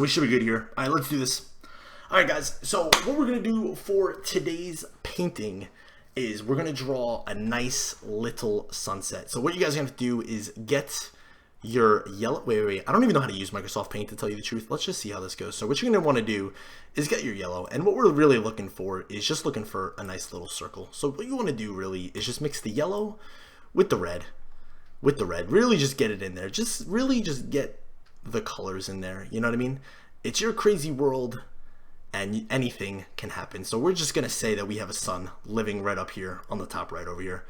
We should be good here. All right, let's do this. All right, guys. So what we're going to do for today's painting is we're going to draw a nice little sunset. So what you guys are going to do is get your yellow. Wait. I don't even know how to use Microsoft Paint, to tell you the truth. Let's just see how this goes. So what you're going to want to do is get your yellow. And what we're really looking for is just looking for a nice little circle. So what you want to do really is just mix the yellow with the red. Really just get it in there. Just get the colors in there. You know what I mean? It's your crazy world and anything can happen. So we're just going to say that we have a sun living right up here on the top right over here.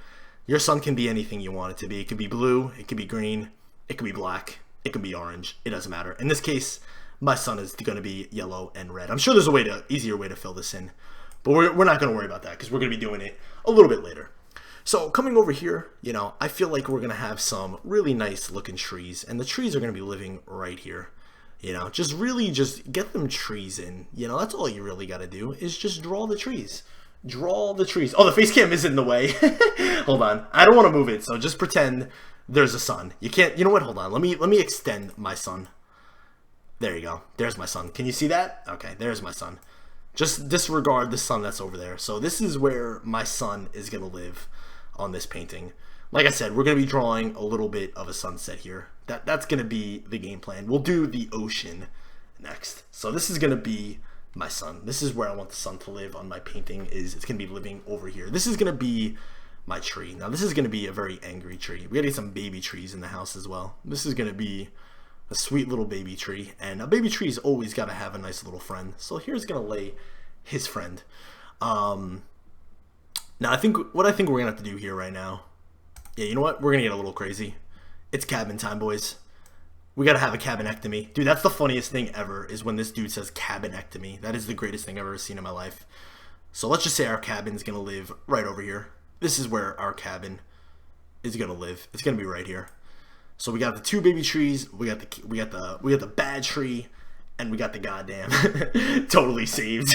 Your sun can be anything you want it to be. It could be blue, it could be green, it could be black, it could be orange. It doesn't matter. In this case, my sun is going to be yellow and red. I'm sure there's a easier way to fill this in, but we're not going to worry about that because we're going to be doing it a little bit later. So coming over here, you know, I feel like we're going to have some really nice looking trees, and the trees are going to be living right here. You know, just get them trees in. You know, that's all you really got to do is just draw the trees. Draw the trees. Oh, the face cam is in the way. Hold on. I don't want to move it, so just pretend there's a sun. You can't, you know what? Hold on. Let me extend my sun. There you go. There's my sun. Can you see that? Okay, there's my sun. Just disregard the sun that's over there. So this is where my sun is going to live on this painting. Like I said, we're going to be drawing a little bit of a sunset here. That's going to be the game plan. We'll do the ocean next. So this is going to be my sun. This is where I want the sun to live on my painting. It's going to be living over here. This is going to be my tree. Now this is going to be a very angry tree. We got to get some baby trees in the house as well. This is going to be a sweet little baby tree. And a baby tree's always got to have a nice little friend. So here's going to lay his friend. Now I think what we're going to have to do here right now. Yeah, you know what? We're going to get a little crazy. It's cabin time, boys. We got to have a cabinectomy. Dude, that's the funniest thing ever is when this dude says cabinectomy. That is the greatest thing I've ever seen in my life. So let's just say our cabin's going to live right over here. This is where our cabin is going to live. It's going to be right here. So we got the two baby trees, we got the bad tree, and we got the goddamn totally saved.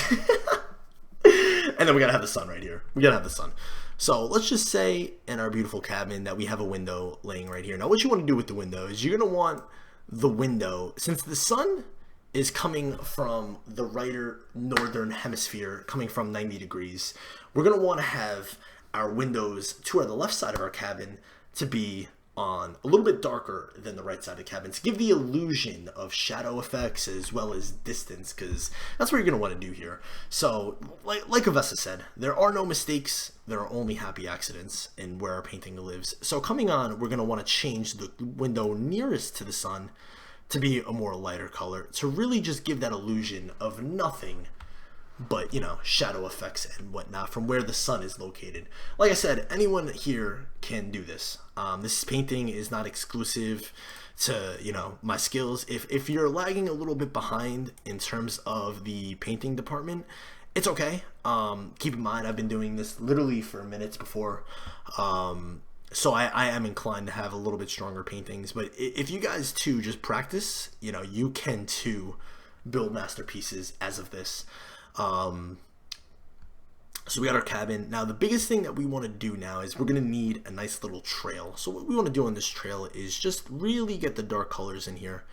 And then we got to have the sun right here. We got to have the sun. So let's just say in our beautiful cabin that we have a window laying right here. Now what you want to do with the window is you're going to want the window, since the sun is coming from the right northern hemisphere, coming from 90 degrees, we're going to want to have our windows toward the left side of our cabin to be on a little bit darker than the right side of the cabin to give the illusion of shadow effects as well as distance, because that's what you're going to want to do here. So like Avessa said, there are no mistakes, there are only happy accidents in where our painting lives. So coming on, we're going to want to change the window nearest to the sun to be a more lighter color to really just give that illusion of nothing but, you know, shadow effects and whatnot from where the sun is located. Like I said, anyone here can do this. This painting is not exclusive to, you know, my skills. If you're lagging a little bit behind in terms of the painting department, it's okay. Keep in mind, I've been doing this literally for minutes before. So I am inclined to have a little bit stronger paintings. But if you guys too just practice, you know, you can too build masterpieces as of this. So we got our cabin. Now the biggest thing that we want to do now is we're going to need a nice little trail. So what we want to do on this trail is just really get the dark colors in here.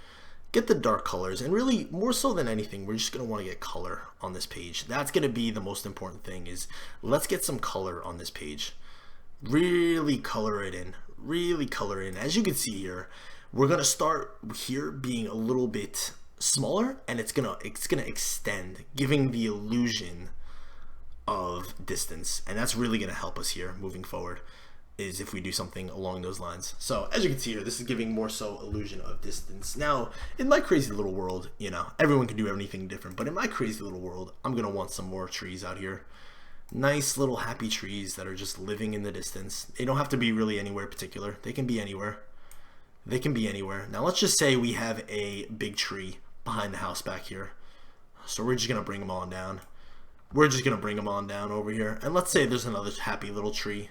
Get the dark colors, and really more so than anything, we're just going to want to get color on this page. That's going to be the most important thing, is let's get some color on this page. Really color it in. Really color in. As you can see here, we're going to start here being a little bit smaller, and it's gonna extend, giving the illusion of distance, and that's really gonna help us here moving forward, is if we do something along those lines. So as you can see here, this is giving more so illusion of distance. Now in my crazy little world, you know, everyone can do anything different, but in my crazy little world, I'm gonna want some more trees out here. Nice little happy trees that are just living in the distance. They don't have to be really anywhere particular. They can be anywhere. They can be anywhere. Now let's just say we have a big tree behind the house back here. So we're just going to bring them on down. We're just going to bring them on down over here. And let's say there's another happy little tree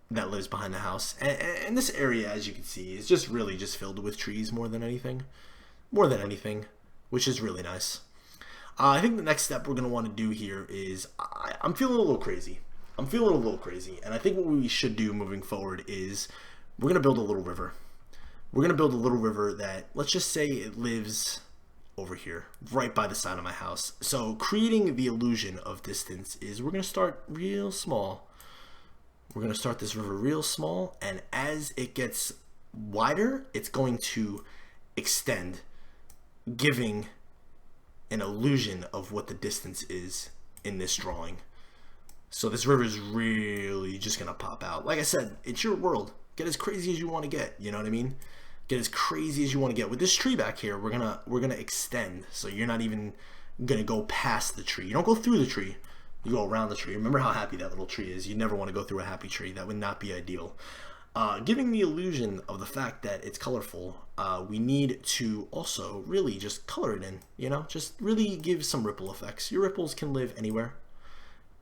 that lives behind the house. And this area, as you can see, is just really just filled with trees more than anything. More than anything, which is really nice. I think the next step we're going to want to do here is, I'm feeling a little crazy. I'm feeling a little crazy. And I think what we should do moving forward is we're going to build a little river. We're going to build a little river that, let's just say it lives over here, right by the side of my house. So creating the illusion of distance is we're going to start real small. We're going to start this river real small, and as it gets wider, it's going to extend, giving an illusion of what the distance is in this drawing. So this river is really just going to pop out. Like I said, it's your world. Get as crazy as you want to get, you know what I mean? Get as crazy as you want to get. With this tree back here, we're gonna extend, so you're not even gonna go past the tree. You don't go through the tree, you go around the tree. Remember how happy that little tree is. You never want to go through a happy tree. That would not be ideal. Giving the illusion of the fact that it's colorful, we need to also really just color it in, you know? Just really give some ripple effects. Your ripples can live anywhere.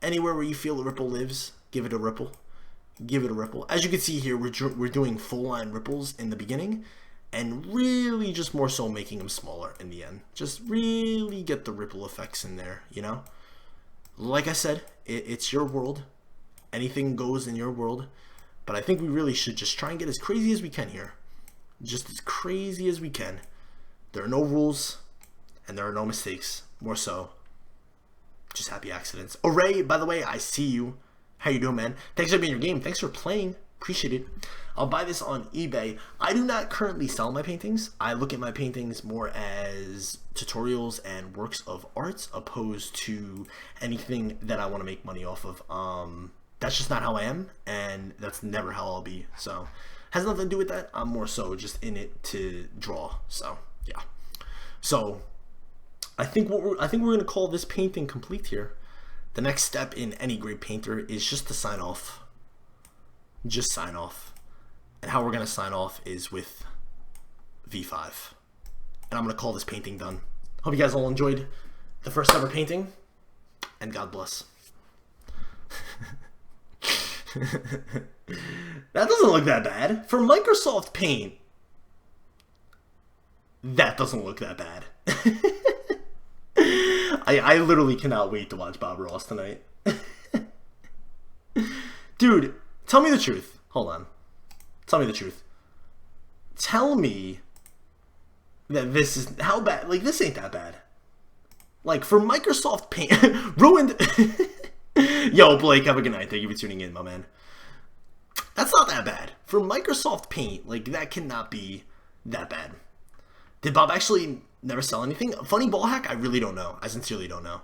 Anywhere where you feel the ripple lives, give it a ripple. Give it a ripple. As you can see here, we're doing full line ripples in the beginning, and really just more so making them smaller in the end. Just really get the ripple effects in there, you know? Like I said, it's your world. Anything goes in your world. But I think we really should just try and get as crazy as we can here. Just as crazy as we can. There are no rules, and there are no mistakes. More so, just happy accidents. Ray, by the way, I see you. How you doing, man? Thanks for being in your game. Thanks for playing. Appreciate it. I'll buy this on eBay. I do not currently sell my paintings. I look at my paintings more as tutorials and works of art, opposed to anything that I want to make money off of. That's just not how I am, and that's never how I'll be. So, has nothing to do with that. I'm more so just in it to draw. So, yeah. So, I think we're gonna call this painting complete here. The next step in any great painter is just to sign off. Just sign off. And how we're going to sign off is with V5. And I'm going to call this painting done. Hope you guys all enjoyed the first ever painting. And God bless. That doesn't look that bad. For Microsoft Paint, that doesn't look that bad. I literally cannot wait to watch Bob Ross tonight. Dude, tell me the truth. Hold on. Tell me the truth. Tell me that this is how bad. Like, this ain't that bad. Like, for Microsoft Paint, ruined. Yo, Blake, have a good night. Thank you for tuning in, my man. That's not that bad. For Microsoft Paint, like, that cannot be that bad. Did Bob actually never sell anything? Funny ball hack? I really don't know. I sincerely don't know.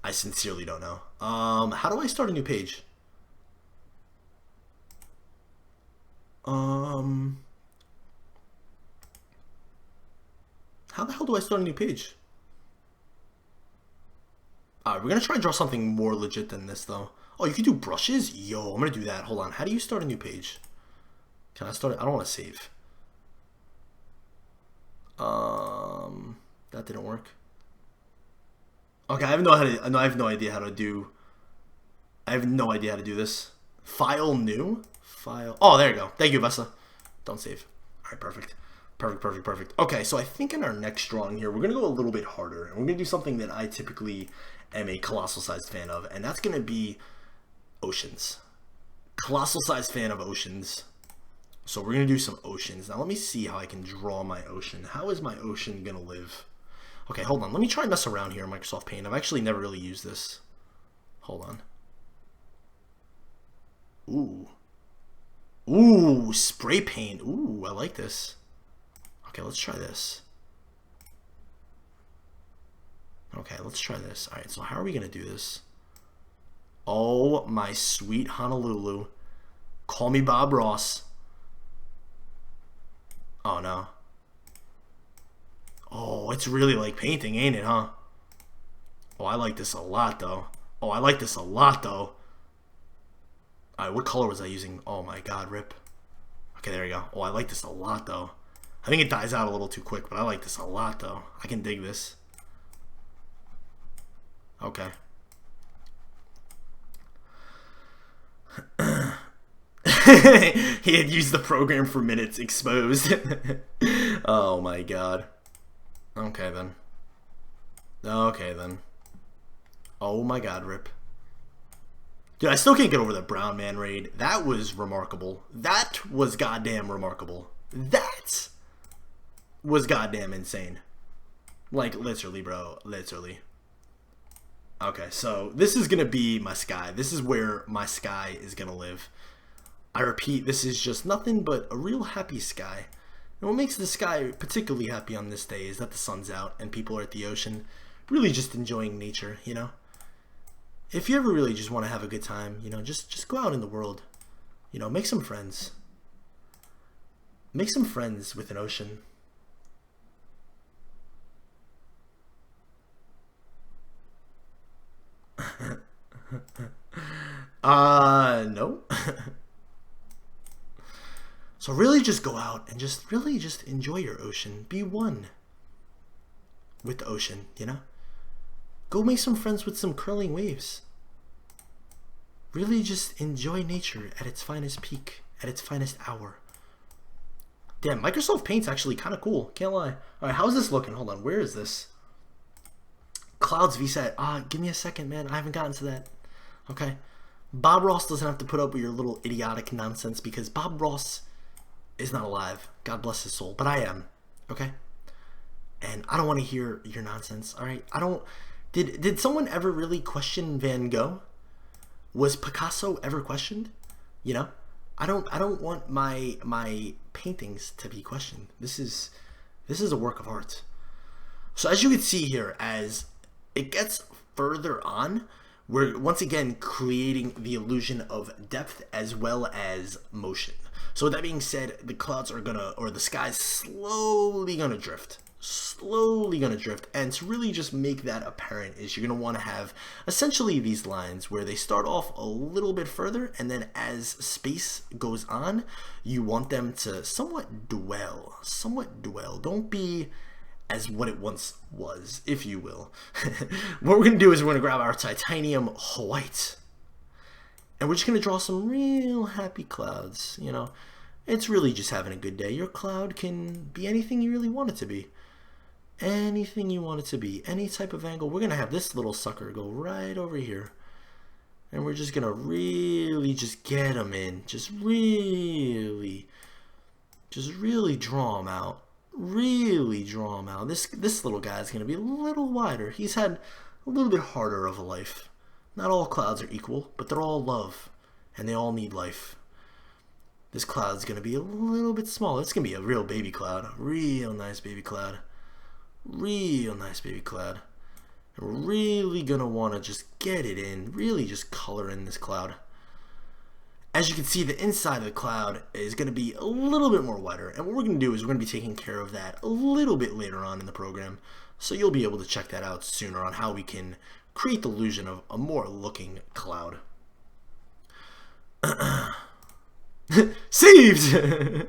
I sincerely don't know. How do I start a new page? How the hell do I start a new page? Alright, we're gonna try and draw something more legit than this, though. Oh, you can do brushes? Yo, I'm gonna do that. Hold on. How do you start a new page? Can I start it? I don't want to save. That didn't work. Okay, I have no idea how to do. I have no idea how to do this. File new. File. Oh, there you go. Thank you, Vessa. Don't save. All right, perfect. Perfect. Okay, so I think in our next drawing here, we're gonna go a little bit harder, and we're gonna do something that I typically am a colossal sized fan of, and that's gonna be oceans. Colossal sized fan of oceans. So we're gonna do some oceans. Now let me see how I can draw my ocean. How is my ocean gonna live? Okay, hold on. Let me try and mess around here in Microsoft Paint. I've actually never really used this. Hold on. Ooh, spray paint. Ooh, I like this. Okay, let's try this. Okay, let's try this. All right, so how are we gonna do this? Oh, my sweet Honolulu. Call me Bob Ross. Oh, no. Oh, it's really like painting, ain't it, huh? Oh, I like this a lot, though. Alright, what color was I using? Oh, my God, rip. Okay, there we go. Oh, I like this a lot, though. I think it dies out a little too quick, but I like this a lot, though. I can dig this. Okay. He had used the program for minutes. Exposed. Oh my god. Okay then. Oh my god, rip. Dude, I still can't get over that brown man raid. That was remarkable. That was goddamn remarkable. That was goddamn insane. Like, literally, bro. Literally. Okay, so this is going to be my sky. This is where my sky is going to live. I repeat, this is just nothing but a real happy sky. And what makes the sky particularly happy on this day is that the sun's out and people are at the ocean, really just enjoying nature, you know? If you ever really just want to have a good time, you know, just go out in the world. You know, make some friends. Make some friends with an ocean. No. So really just go out and really just enjoy your ocean. Be one with the ocean, you know? Go make some friends with some curling waves. Really just enjoy nature at its finest peak, at its finest hour. Damn, Microsoft Paint's actually kind of cool. Can't lie. All right, how's this looking? Hold on, where is this? Clouds VSAT. Give me a second, man. I haven't gotten to that. Okay. Bob Ross doesn't have to put up with your little idiotic nonsense because Bob Ross is not alive. God bless his soul. But I am. Okay? And I don't want to hear your nonsense. All right? I don't... Did someone ever really question Van Gogh? Was Picasso ever questioned? You know? I don't want my paintings to be questioned. This is a work of art. So as you can see here, as it gets further on, we're once again creating the illusion of depth as well as motion. So with that being said, the clouds are gonna, or the sky's slowly gonna drift. And to really just make that apparent is you're going to want to have essentially these lines where they start off a little bit further, and then as space goes on, you want them to somewhat dwell. Don't be as what it once was, if you will. What we're going to do is we're going to grab our titanium white, and we're just going to draw some real happy clouds. You know, it's really just having a good day. Your cloud can be anything you really want it to be. Anything you want it to be, any type of angle. We're gonna have this little sucker go right over here, and we're just gonna really just get them in, just really draw them out, This little guy is gonna be a little wider. He's had a little bit harder of a life. Not all clouds are equal, but they're all love, and they all need life. This cloud's gonna be a little bit smaller. It's gonna be a real baby cloud, a real nice baby cloud. We're really gonna want to just get it in, really just color in this cloud. As you can see, the inside of the cloud is going to be a little bit more wider, and what we're going to do is we're going to be taking care of that a little bit later on in the program, so you'll be able to check that out sooner on how we can create the illusion of a more looking cloud. Saved!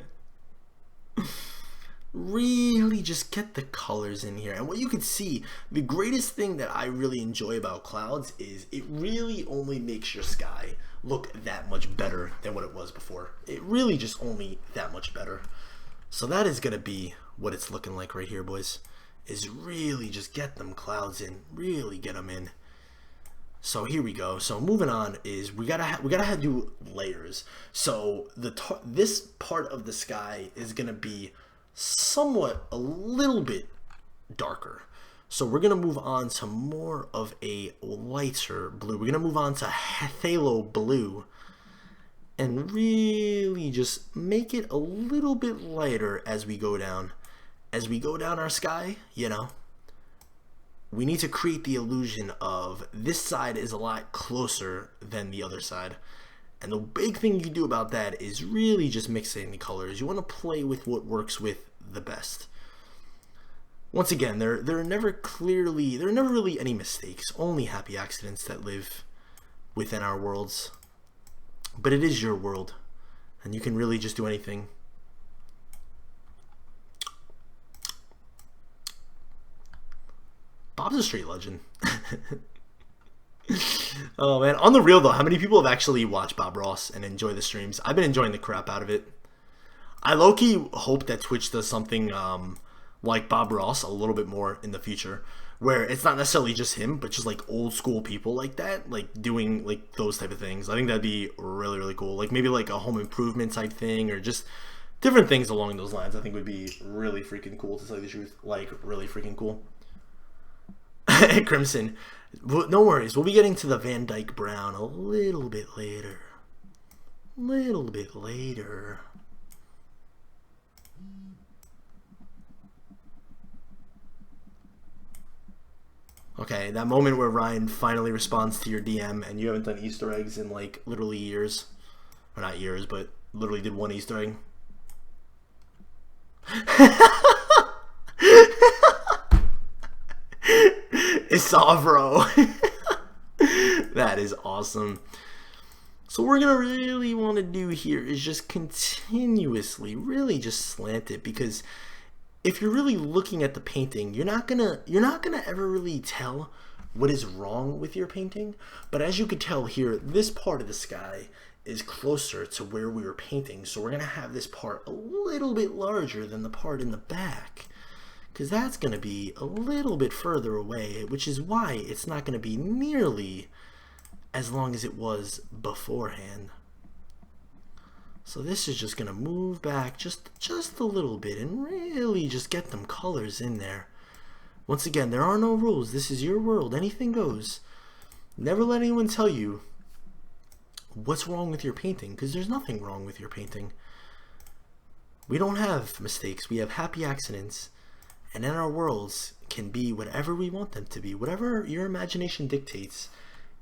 Really just get the colors in here. And what you can see, the greatest thing that I really enjoy about clouds is it really only makes your sky look that much better than what it was before. It really just only that much better. So that is going to be what it's looking like right here, boys, is really just get them clouds in, really get them in. So here we go. So moving on is we gotta do layers. So this part of the sky is going to be somewhat a little bit darker, so we're gonna move on to more of a lighter blue. We're gonna move on to phthalo blue and really just make it a little bit lighter as we go down our sky. You know, we need to create the illusion of this side is a lot closer than the other side. And the big thing you can do about that is really just mixing the colors. You want to play with what works with the best. Once again, there are never really any mistakes, only happy accidents that live within our worlds. But it is your world, and you can really just do anything. Bob's a straight legend. Oh man, on the real though, how many people have actually watched Bob Ross and enjoy the streams? I've been enjoying the crap out of it. I low-key hope that Twitch does something like Bob Ross a little bit more in the future, where it's not necessarily just him, but just like old school people like that, like doing like those type of things. I think that'd be really, really cool. Like maybe like a home improvement type thing, or just different things along those lines. I think would be really freaking cool, to tell you the truth. Like really freaking cool. Crimson. No worries, we'll be getting to the Van Dyke Brown a little bit later. Little bit later. Okay, that moment where Ryan finally responds to your DM and you haven't done Easter eggs in like literally years. Or not years, but literally did one Easter egg. Isavro. That is awesome. So what we're gonna really want to do here is just continuously really just slant it, because if you're really looking at the painting, you're not gonna ever really tell what is wrong with your painting. But as you could tell here, this part of the sky is closer to where we were painting, so we're gonna have this part a little bit larger than the part in the back, because that's gonna be a little bit further away, which is why it's not gonna be nearly as long as it was beforehand. So this is just gonna move back just a little bit and really just get them colors in there. Once again, there are no rules. This is your world. Anything goes. Never let anyone tell you what's wrong with your painting, because there's nothing wrong with your painting. We don't have mistakes. We have happy accidents, and in our worlds can be whatever we want them to be. Whatever your imagination dictates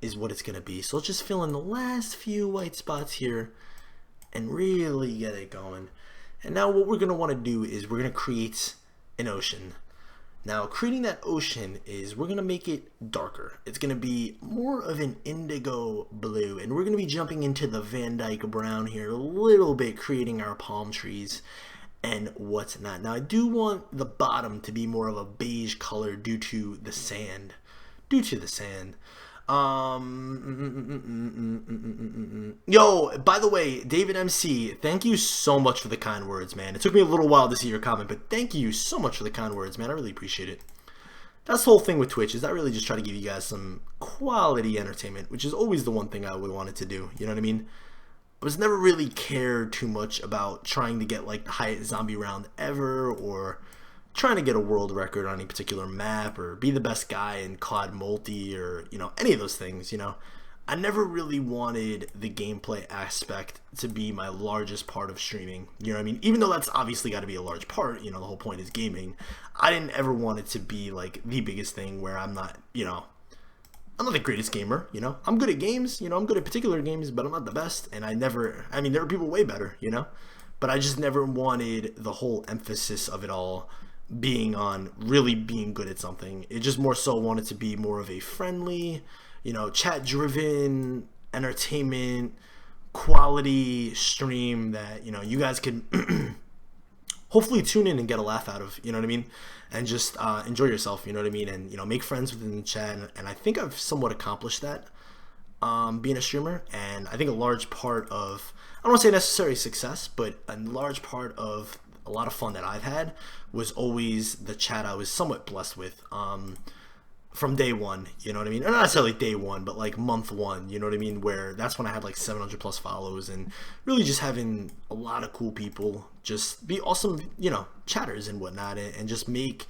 is what it's gonna be. So let's just fill in the last few white spots here and really get it going. And now what we're going to want to do is we're going to create an ocean. Now creating that ocean is we're going to make it darker. It's going to be more of an indigo blue, and we're going to be jumping into the Van Dyke Brown here a little bit, creating our palm trees and what's not. Now I do want the bottom to be more of a beige color due to the sand. Yo, by the way, David MC, thank you so much for the kind words, man. It took me a little while to see your comment, but thank you so much for the kind words, man. I really appreciate it. That's the whole thing with Twitch, is I really just try to give you guys some quality entertainment, which is always the one thing I would wanted to do. You know what I mean? I was never really cared too much about trying to get like the highest zombie round ever, or trying to get a world record on any particular map, or be the best guy in COD multi, or you know, any of those things. You know, I never really wanted the gameplay aspect to be my largest part of streaming. You know what I mean? Even though that's obviously got to be a large part, you know, the whole point is gaming. I didn't ever want it to be like the biggest thing where I'm not, you know, I'm not the greatest gamer, you know. I'm good at games, you know, I'm good at particular games, but I'm not the best. And I mean, there are people way better, you know, but I just never wanted the whole emphasis of it all being on really being good at something. It just more so wanted to be more of a friendly, you know, chat driven entertainment quality stream that, you know, you guys can hopefully tune in and get a laugh out of, you know what I mean, and just enjoy yourself, you know what I mean, and you know, make friends within the chat. And I think I've somewhat accomplished that being a streamer. And I think a large part of, I don't want to say necessary success, but a large part of a lot of fun that I've had was always the chat I was somewhat blessed with from day one, you know what I mean? Or not necessarily day one, but like month one, you know what I mean? Where that's when I had like 700 plus follows, and really just having a lot of cool people just be awesome, you know, chatters and whatnot, and just make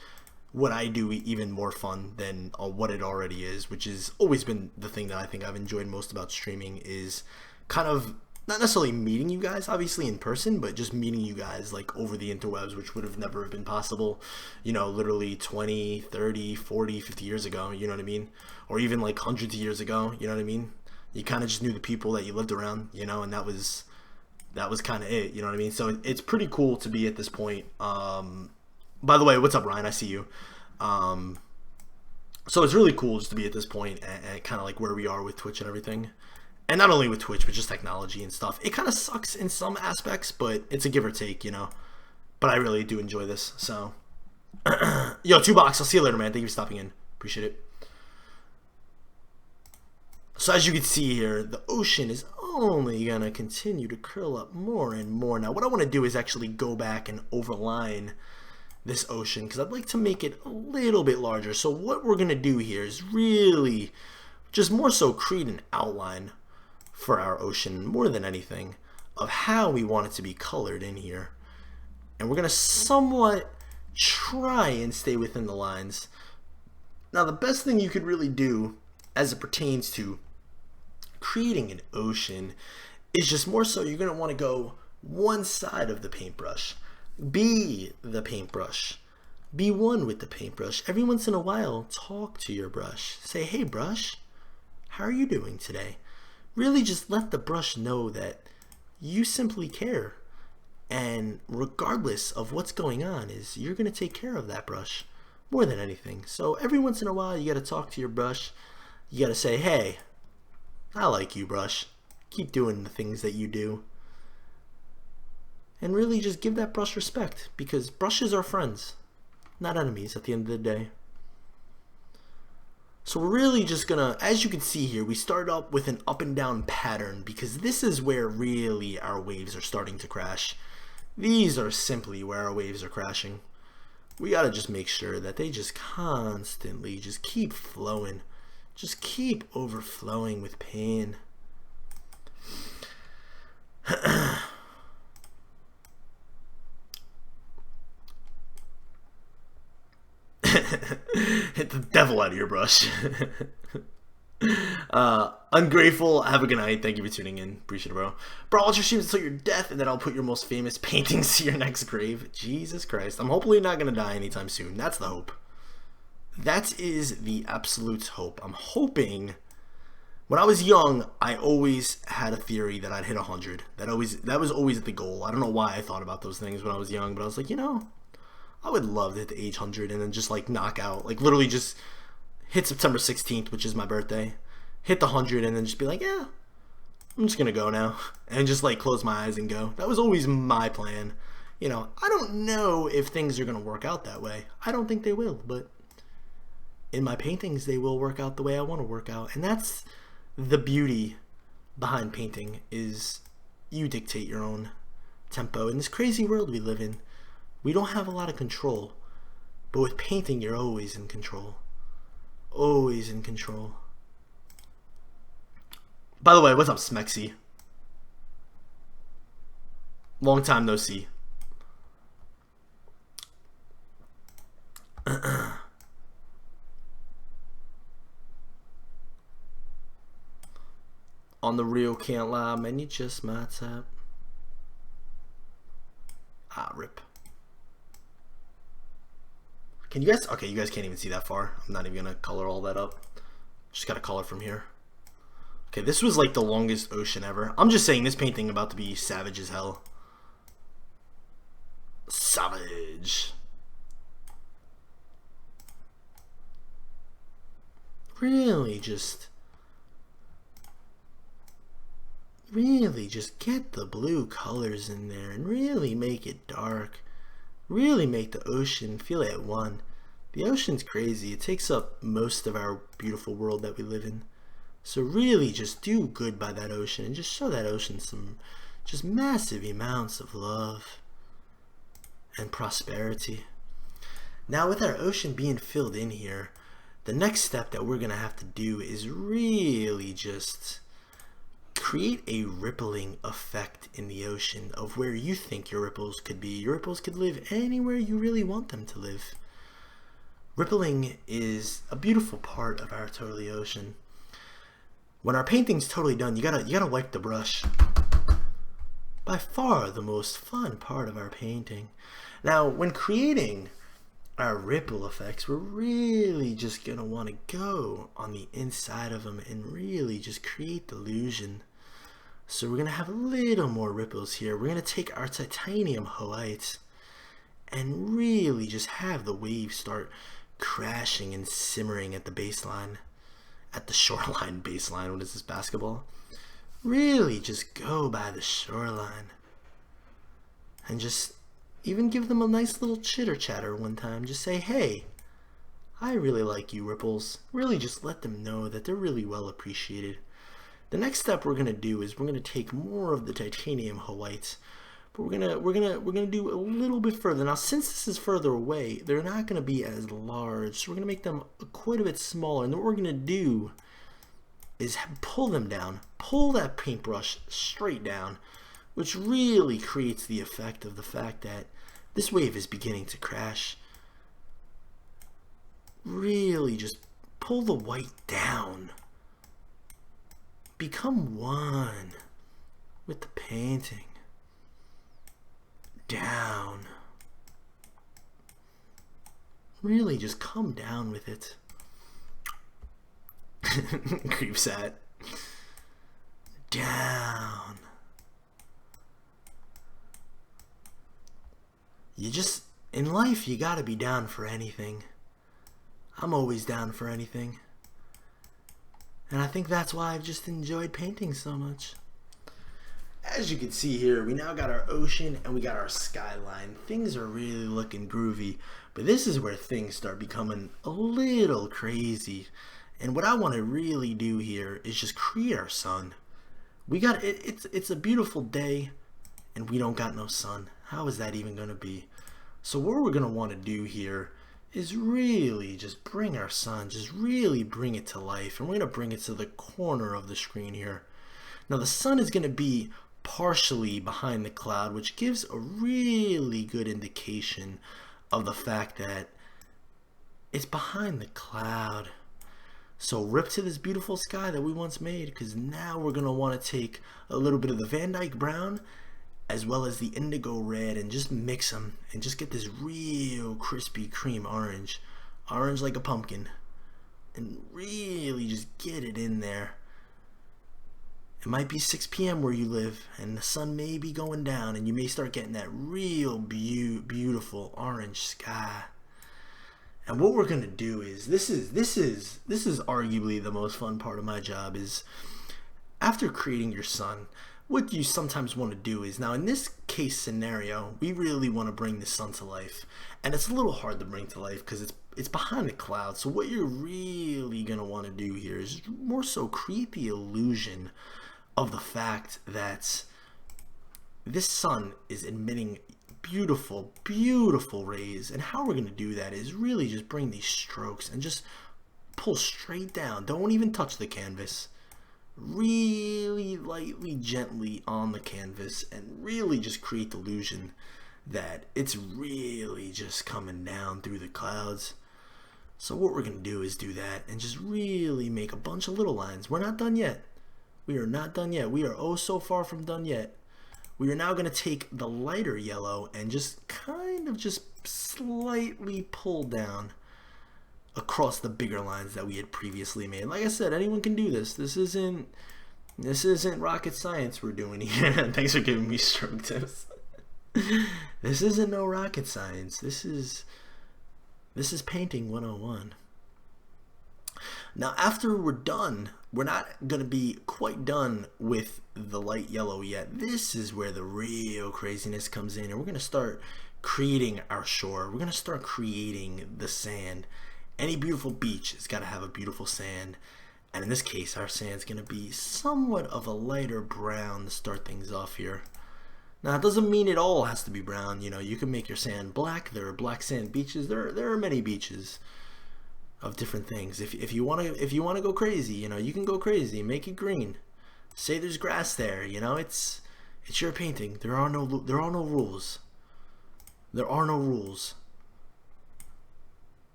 what I do even more fun than what it already is, which has always been the thing that I think I've enjoyed most about streaming, is kind of not necessarily meeting you guys obviously in person, but just meeting you guys like over the interwebs, which would have never been possible, you know, literally 20, 30, 40, 50 years ago, you know what I mean? Or even like hundreds of years ago, you know what I mean? You kind of just knew the people that you lived around, you know, and that was kind of it, you know what I mean? So it's pretty cool to be at this point. By the way, what's up, Ryan? I see you. So it's really cool just to be at this point, and kind of like where we are with Twitch and everything. And not only with Twitch, but just technology and stuff. It kind of sucks in some aspects, but it's a give or take, you know. But I really do enjoy this, so. Yo, 2box, I'll see you later, man. Thank you for stopping in. Appreciate it. So as you can see here, the ocean is only going to continue to curl up more and more. Now, what I want to do is actually go back and overline this ocean, because I'd like to make it a little bit larger. So what we're going to do here is really just more so create an outline for our ocean, more than anything, of how we want it to be colored in here. And we're going to somewhat try and stay within the lines. Now, the best thing you could really do as it pertains to creating an ocean is just more so you're going to want to go one side of the paintbrush. Be the paintbrush. Be one with the paintbrush. Every once in a while, talk to your brush. Say, hey brush, how are you doing today? Really just let the brush know that you simply care. And regardless of what's going on, is you're going to take care of that brush more than anything. So every once in a while, you got to talk to your brush. You got to say, hey, I like you, brush. Keep doing the things that you do. And really just give that brush respect, because brushes are friends, not enemies at the end of the day. So we're really just gonna, as you can see here, we start up with an up and down pattern, because this is where really our waves are starting to crash. These are simply where our waves are crashing. We gotta just make sure that they just constantly just keep flowing. Just keep overflowing with pain. Hit the devil out of your brush. Ungrateful, have a good night. Thank you for tuning in. Appreciate it, bro. Bro, I'll just stream until your death, and then I'll put your most famous paintings to your next grave. Jesus Christ. I'm hopefully not going to die anytime soon. That's the hope. That is the absolute hope. I'm hoping. When I was young, I always had a theory that I'd hit 100. That was always the goal. I don't know why I thought about those things when I was young, but I was like, you know, I would love to hit the age 100 and then just like knock out, like literally just hit September 16th, which is my birthday, hit the 100 and then just be like, yeah, I'm just gonna go now, and just like close my eyes and go. That was always my plan. You know, I don't know if things are gonna work out that way. I don't think they will, but in my paintings, they will work out the way I want to work out. And that's the beauty behind painting, is you dictate your own tempo. In this crazy world we live in, we don't have a lot of control, but with painting, you're always in control. Always in control. By the way, what's up, Smexy? Long time no see. On the real, can't lie, man, you just my type. Ah, rip. Can you guys, okay, you guys can't even see that far. I'm not even gonna color all that up. Just gotta color from here. Okay, this was like the longest ocean ever. I'm just saying, this painting about to be savage as hell. Savage. Really just get the blue colors in there and really make it dark. Really make the ocean feel at one. The ocean's crazy. It takes up most of our beautiful world that we live in. So really just do good by that ocean and just show that ocean some just massive amounts of love and prosperity. Now with our ocean being filled in here, the next step that we're gonna have to do is really just create a rippling effect in the ocean of where you think your ripples could be. Your ripples could live anywhere you really want them to live. Rippling is a beautiful part of our totally ocean. When our painting's totally done, you gotta wipe the brush. By far the most fun part of our painting. Now, when creating our ripple effects, we're really just gonna want to go on the inside of them and really just create the illusion. So we're gonna have a little more ripples here. We're gonna take our titanium white and really just have the waves start crashing and simmering at the baseline, at the shoreline baseline. What is this, basketball? Really just go by the shoreline and just even give them a nice little chitter chatter one time. Just say, hey, I really like you, ripples. Really just let them know that they're really well appreciated. The next step we're gonna do is we're gonna take more of the titanium whites, but we're gonna do a little bit further. Now, since this is further away, they're not gonna be as large, so we're gonna make them quite a bit smaller. And what we're gonna do is pull them down, pull that paintbrush straight down, which really creates the effect of the fact that this wave is beginning to crash. Really just Pull the white down. Become one with the painting. Down. Really just come down with it. vsat. Down. You just, in life, you gotta be down for anything. I'm always down for anything. And I think that's why I've just enjoyed painting so much. As you can see here, we now got our ocean and we got our skyline. Things are really looking groovy, but this is where things start becoming a little crazy. And what I want to really do here is just create our sun. We got it. It's a beautiful day, and we don't got no sun. How is that even gonna be? So what we're gonna want to do here is really just bring our sun, just really bring it to life, and we're gonna bring it to the corner of the screen here. Now the sun is gonna be partially behind the cloud, which gives a really good indication of the fact that it's behind the cloud. So rip to this beautiful sky that we once made, because now we're going to want to take a little bit of the Van Dyke brown as well as the indigo red and just mix them and just get this real crispy cream orange like a pumpkin, and really just get it in there. It might be 6 p.m. where you live, and the sun may be going down, and you may start getting that real beautiful orange sky. And what we're gonna do is this is arguably the most fun part of my job. Is after creating your sun, what you sometimes want to do is, now in this case scenario, we really want to bring the sun to life, and it's a little hard to bring to life because it's behind the clouds. So what you're really gonna want to do here is more so create the illusion of the fact that this sun is emitting beautiful rays. And how we're going to do that is really just bring these strokes and just pull straight down. Don't even touch the canvas. Really lightly, gently on the canvas, and really just create the illusion that it's really just coming down through the clouds. So what we're going to do is do that and just really make a bunch of little lines. We're not done yet. We are not done yet. We are oh so far from done yet. We are now going to take the lighter yellow and just kind of just slightly pull down across the bigger lines that we had previously made. Like I said, anyone can do this. This isn't rocket science we're doing here. Thanks for giving me stroke tips. This isn't no rocket science. This is painting 101. Now after we're done, we're not going to be quite done with the light yellow yet. This is where the real craziness comes in, and we're going to start creating our shore. We're going to start creating the sand. Any beautiful beach has got to have a beautiful sand, and in this case our sand's going to be somewhat of a lighter brown to start things off here. Now it doesn't mean it all has to be brown. You know, you can make your sand black. There are black sand beaches. There are many beaches of different things. If you want to go crazy, you know, you can go crazy. Make it green. Say there's grass there. You know, it's your painting. There are no rules. There are no rules.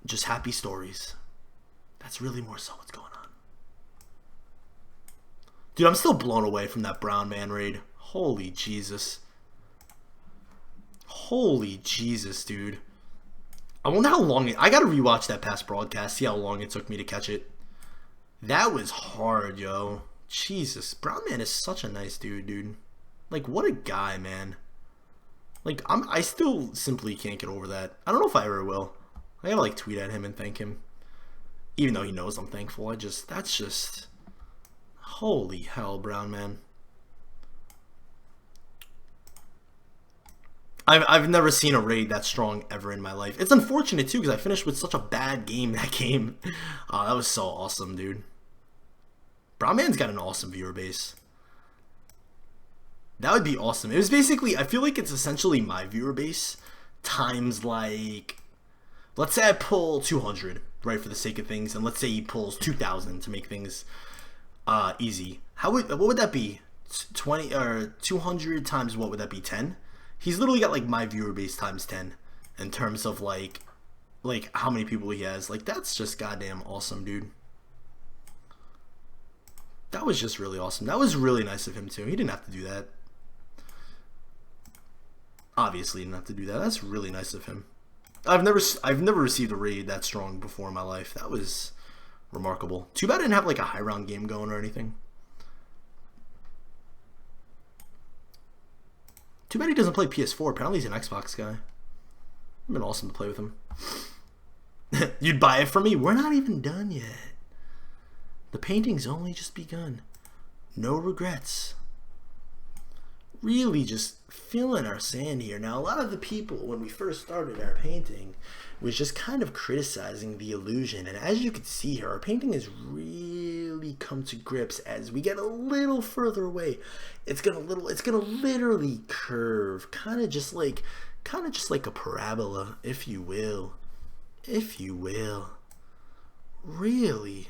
Just happy stories. That's really more so what's going on. Dude, I'm still blown away from that brown man raid. Holy Jesus. Holy Jesus, dude. I wonder how long I gotta rewatch that past broadcast, see how long it took me to catch it. That was hard, yo. Jesus, Brown Man is such a nice dude. Like, what a guy, man. Like, I still simply can't get over that. I don't know if I ever will. I gotta like tweet at him and thank him, even though he knows I'm thankful. That's just holy hell, Brown Man. I've never seen a raid that strong ever in my life. It's unfortunate too because I finished with such a bad game that game. That was so awesome, dude. Brown Man's got an awesome viewer base. That would be awesome. It was basically, I feel like it's essentially my viewer base times like, let's say I pull 200, right, for the sake of things, and let's say he pulls 2,000 to make things easy. What would that be? 20 or 200 times what would that be? 10? He's literally got like my viewer base times 10 in terms of like like how many people he has. Like that's just goddamn awesome, dude. That was just really awesome. That was really nice of him too. He didn't have to do that. Obviously, he didn't have to do that. That's really nice of him. I've never received a raid that strong before in my life. That was remarkable. Too bad I didn't have like a high round game going or anything. Too bad he doesn't play PS4. Apparently he's an Xbox guy. It'd been awesome to play with him. You'd buy it from me? We're not even done yet. The painting's only just begun. No regrets. Really just feeling our sand here. Now, a lot of the people, when we first started our painting, was just kind of criticizing the illusion. And as you can see here, our painting has really come to grips as we get a little further away. It's gonna literally curve, kind of just like a parabola, if you will. If you will. Really.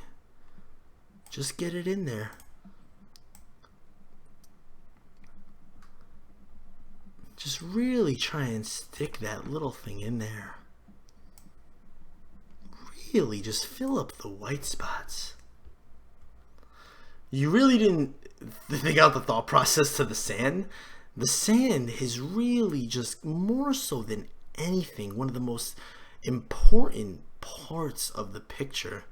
Just get it in there. Just really try and stick that little thing in there. Really just fill up the white spots. You really didn't think out the thought process to the sand. The sand is really just more so than anything one of the most important parts of the picture,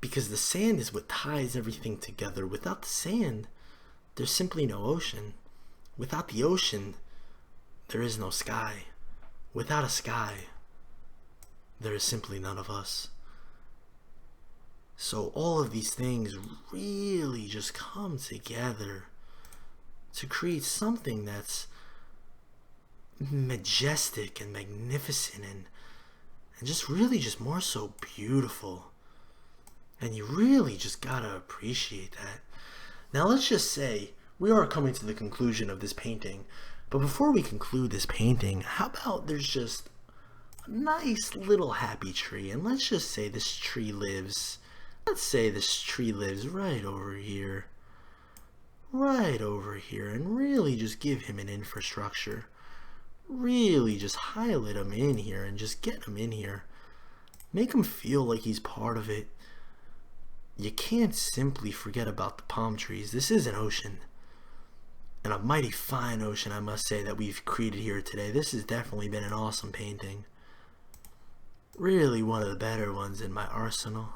because the sand is what ties everything together. Without the sand, there's simply no ocean. Without the ocean, there is no sky. Without a sky, there is simply none of us. So all of these things really just come together to create something that's majestic and magnificent and just really just more so beautiful. And you really just gotta appreciate that. Now let's just say we are coming to the conclusion of this painting. But before we conclude this painting, how about there's just a nice little happy tree. And let's just say this tree lives, let's say this tree lives right over here. Right over here. And really just give him an infrastructure. Really just highlight him in here and just get him in here. Make him feel like he's part of it. You can't simply forget about the palm trees. This is an ocean. And a mighty fine ocean, I must say, that we've created here today. This has definitely been an awesome painting. Really one of the better ones in my arsenal.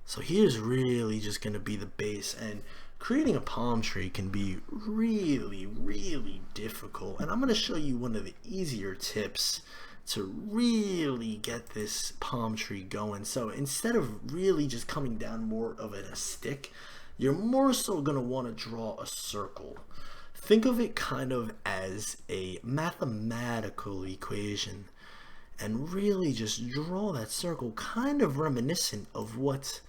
So here's really just going to be the base. And creating a palm tree can be really, really difficult. And I'm going to show you one of the easier tips to really get this palm tree going. So instead of really just coming down more of a stick, you're more so going to want to draw a circle. Think of it kind of as a mathematical equation and really just draw that circle, kind of reminiscent of what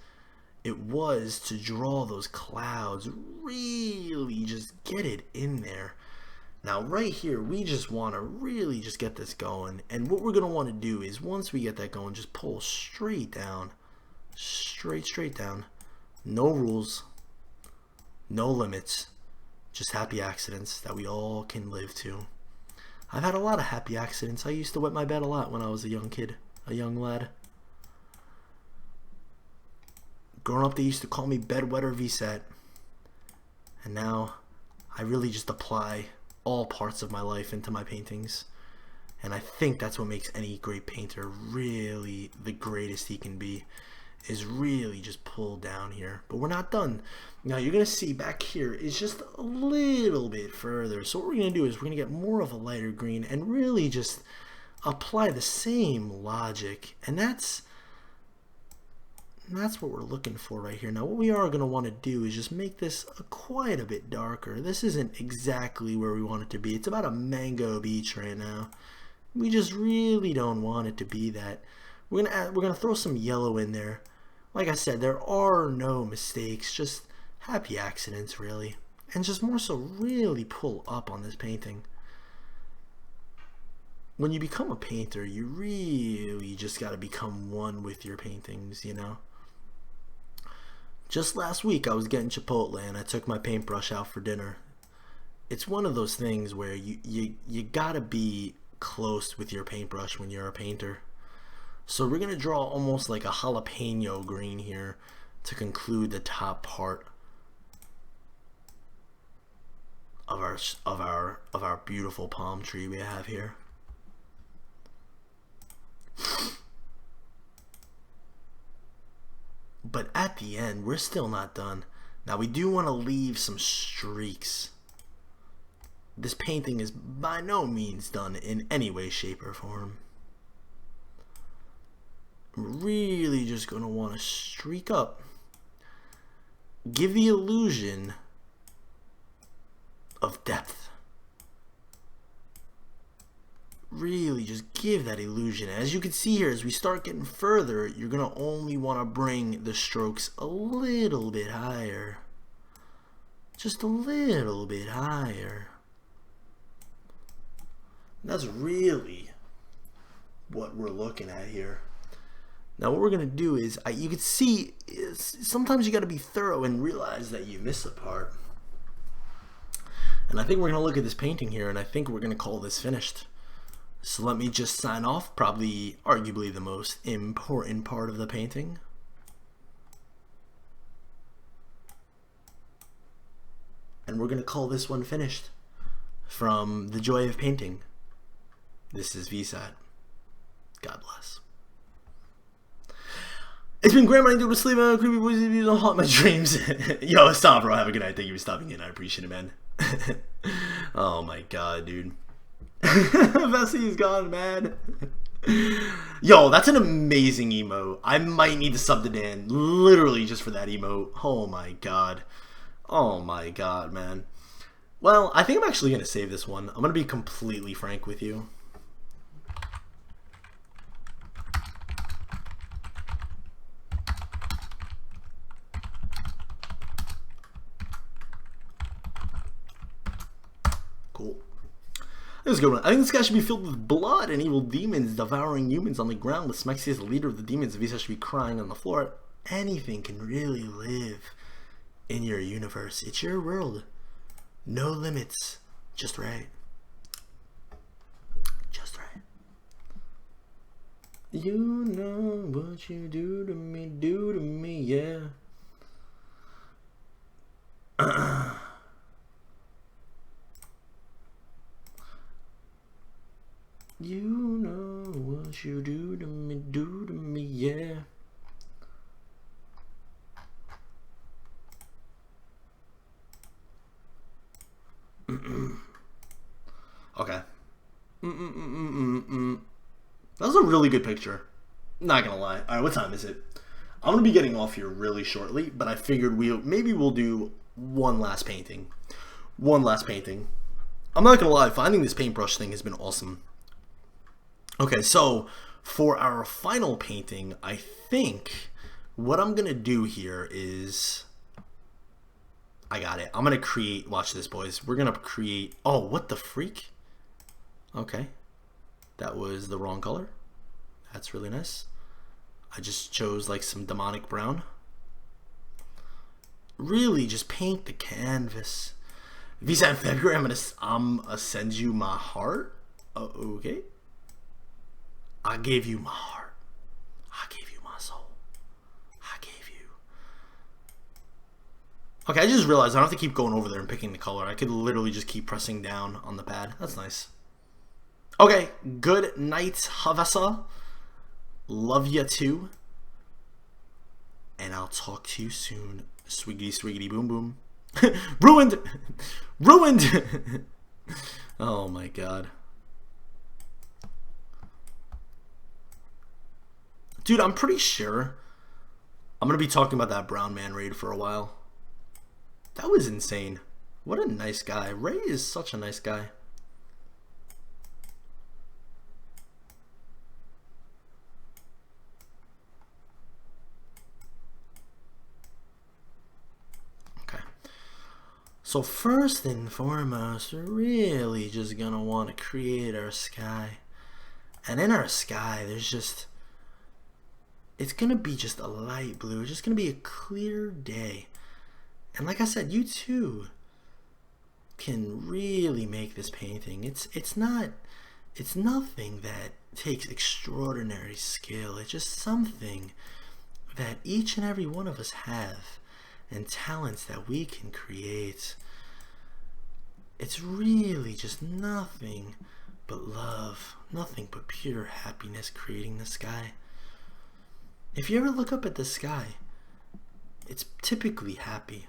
it was to draw those clouds. Really just get it in there. Now right here, we just want to really just get this going. And what we're going to want to do is once we get that going, just pull straight down. Straight down. No rules. No limits, just happy accidents that we all can live to. I've had a lot of happy accidents. I used to wet my bed a lot when I was a young kid, a young lad. Growing up, they used to call me bedwetter VSat. And now, I really just apply all parts of my life into my paintings. And I think that's what makes any great painter really the greatest he can be, is really just pull down here. But we're not done. Now you're going to see back here is just a little bit further. So what we're going to do is we're going to get more of a lighter green and really just apply the same logic. And that's what we're looking for right here. Now what we are going to want to do is just make this quite a bit darker. This isn't exactly where we want it to be. It's about a mango beach right now. We just really don't want it to be that. We're gonna throw some yellow in there. Like I said, there are no mistakes, just happy accidents really. And just more so really pull up on this painting. When you become a painter, you really just gotta become one with your paintings, you know. Just last week I was getting Chipotle and I took my paintbrush out for dinner. It's one of those things where you gotta be close with your paintbrush when you're a painter. So we're going to draw almost like a jalapeno green here to conclude the top part of our beautiful palm tree we have here. But at the end, we're still not done. Now we do want to leave some streaks. This painting is by no means done in any way, shape, or form. We're really just going to want to streak up. Give the illusion of depth. Really just give that illusion. As you can see here, as we start getting further, you're going to only want to bring the strokes a little bit higher. Just a little bit higher. That's really what we're looking at here. Now what we're going to do is, you can see, sometimes you got to be thorough and realize that you miss a part. And I think we're going to look at this painting here, and I think we're going to call this finished. So let me just sign off, probably arguably the most important part of the painting. And we're going to call this one finished. From The Joy of Painting. This is VSAT. God bless. It's been great, man. Go to sleep, man. Creepy boys, you don't haunt my dreams. Yo, stop, bro. Have a good night. Thank you for stopping in. I appreciate it, man. Oh my god, dude. Vessi is gone, man. Yo, that's an amazing emote. I might need to sub to Dan literally just for that emote. Oh my god. Oh my god, man. Well, I think I'm actually going to save this one. I'm going to be completely frank with you. Cool. This is a good one. I think this guy should be filled with blood and evil demons devouring humans on the ground. The Smexy is the leader of the demons. Visa should be crying on the floor. Anything can really live in your universe. It's your world. No limits. Just right. Just right. You know what you do to me, yeah. You know what you do to me, yeah. Okay. That was a really good picture. Not gonna lie. Alright, what time is it? I'm gonna be getting off here really shortly, but I figured maybe we'll do one last painting. One last painting. I'm not gonna lie, finding this paintbrush thing has been awesome. Okay, so for our final painting, I think what I'm gonna do here is, I got it. I'm gonna create, watch this, boys. We're gonna create, oh, what the freak? Okay, that was the wrong color. That's really nice. I just chose like some demonic brown. Really just paint the canvas. vsat in February, I'm gonna send you my heart. Okay. I gave you my heart. I gave you my soul. I gave you. Okay, I just realized I don't have to keep going over there and picking the color. I could literally just keep pressing down on the pad. That's nice. Okay, good night, Havasa. Love ya too. And I'll talk to you soon. Swiggity, swiggity, boom, boom. Ruined! Ruined! Oh my god. Dude, I'm pretty sure I'm going to be talking about that brown man raid for a while. That was insane. What a nice guy. Ray is such a nice guy. Okay. So first and foremost, we're really just going to want to create our sky. And in our sky, there's just... it's going to be just a light blue. It's just going to be a clear day. And like I said, you too can really make this painting. It's not It's nothing that takes extraordinary skill. It's just something that each and every one of us have, and talents that we can create. It's really just nothing but love, nothing but pure happiness creating the sky. If you ever look up at the sky, it's typically happy.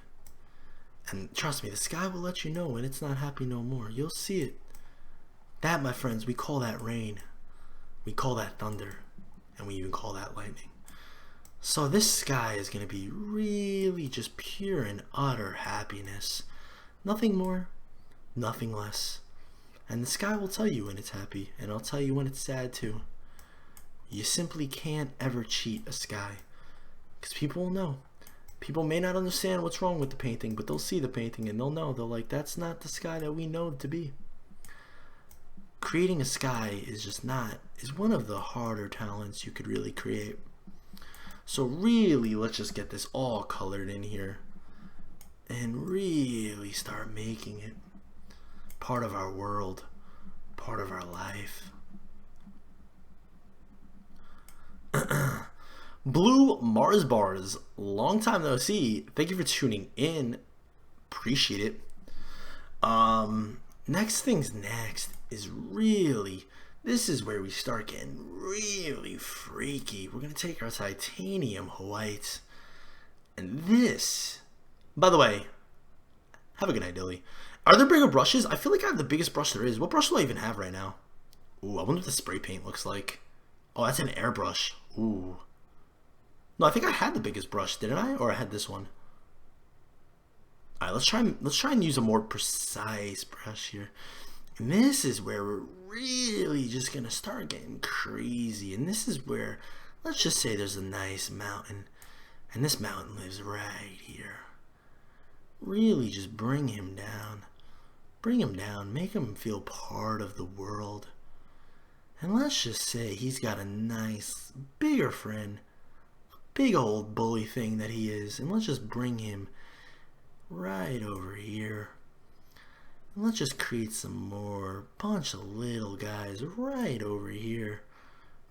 And trust me, the sky will let you know when it's not happy no more. You'll see it. That, my friends, we call that rain. We call that thunder. And we even call that lightning. So this sky is going to be really just pure and utter happiness. Nothing more, nothing less. And the sky will tell you when it's happy, and I'll tell you when it's sad too. You simply can't ever cheat a sky, because people will know. People may not understand what's wrong with the painting, but they'll see the painting and they'll know. They're like, that's not the sky that we know it to be. Creating a sky is one of the harder talents you could really create. So really, let's just get this all colored in here and really start making it part of our world, part of our life. Blue Mars Bars, long time no see. Thank you for tuning in. Appreciate it. Next things next is really, this is where we start getting really freaky. We're going to take our titanium white. And this, by the way, have a good night, Dilly. Are there bigger brushes? I feel like I have the biggest brush there is. What brush do I even have right now? Ooh, I wonder what the spray paint looks like. Oh, that's an airbrush. Ooh. No, I think I had the biggest brush, didn't I? Or I had this one. All right, let's try and use a more precise brush here. And this is where we're really just gonna start getting crazy. And this is where, let's just say there's a nice mountain, and this mountain lives right here. Really just bring him down. Bring him down, make him feel part of the world. And let's just say he's got a nice, bigger friend, big old bully thing that he is, and let's just bring him right over here. And let's just create some more bunch of little guys right over here,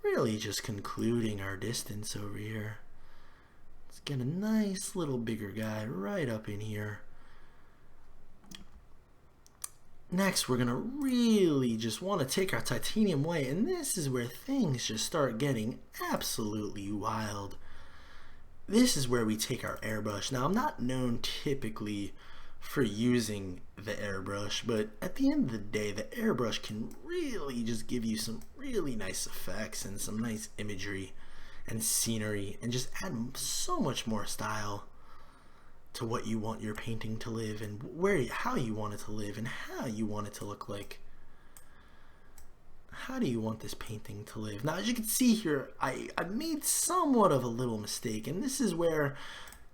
really just concluding our distance over here. Let's get a nice little bigger guy right up in here. Next, we're gonna really just want to take our titanium white, and this is where things just start getting absolutely wild. This is where we take our airbrush. Now, I'm not known typically for using the airbrush, but at the end of the day, the airbrush can really just give you some really nice effects and some nice imagery and scenery, and just add so much more style to what you want your painting to live, and how you want it to live, and how you want it to look like. How do you want this painting to live? Now, as you can see here, I made somewhat of a little mistake, and this is where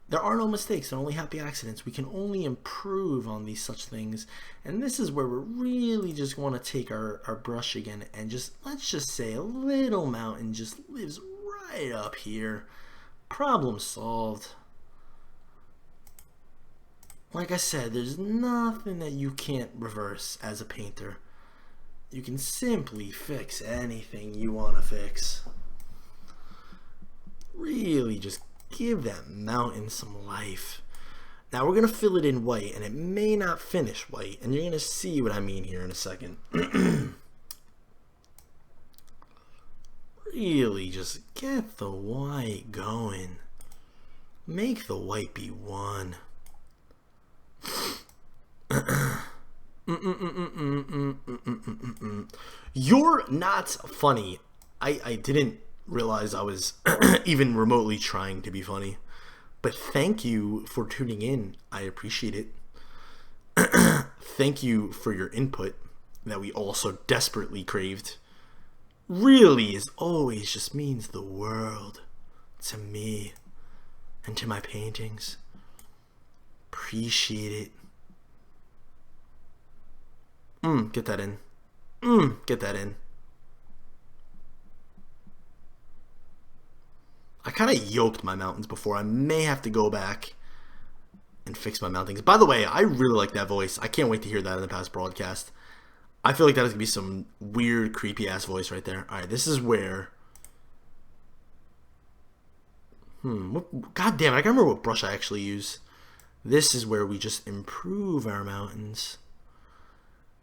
there are no mistakes and only happy accidents. We can only improve on these such things, and this is where we really just want to take our brush again and just, let's just say a little mountain just lives right up here. Problem solved. Like I said, there's nothing that you can't reverse as a painter. You can simply fix anything you want to fix. Really just give that mountain some life. Now we're going to fill it in white, and it may not finish white, and you're going to see what I mean here in a second. Really just get the white going. Make the white be one. You're not funny. I didn't realize I was even remotely trying to be funny, but thank you for tuning in. I appreciate it. Thank you for your input that we all so desperately craved. Really is always just means the world to me and to my paintings. Appreciate it. Get that in. Get that in. I kind of yoked my mountains before. I may have to go back and fix my mountings. By the way, I really like that voice. I can't wait to hear that in the past broadcast. I feel like that is going to be some weird, creepy-ass voice right there. Alright, this is where... God damn it, I can't remember what brush I actually use. This is where we just improve our mountains.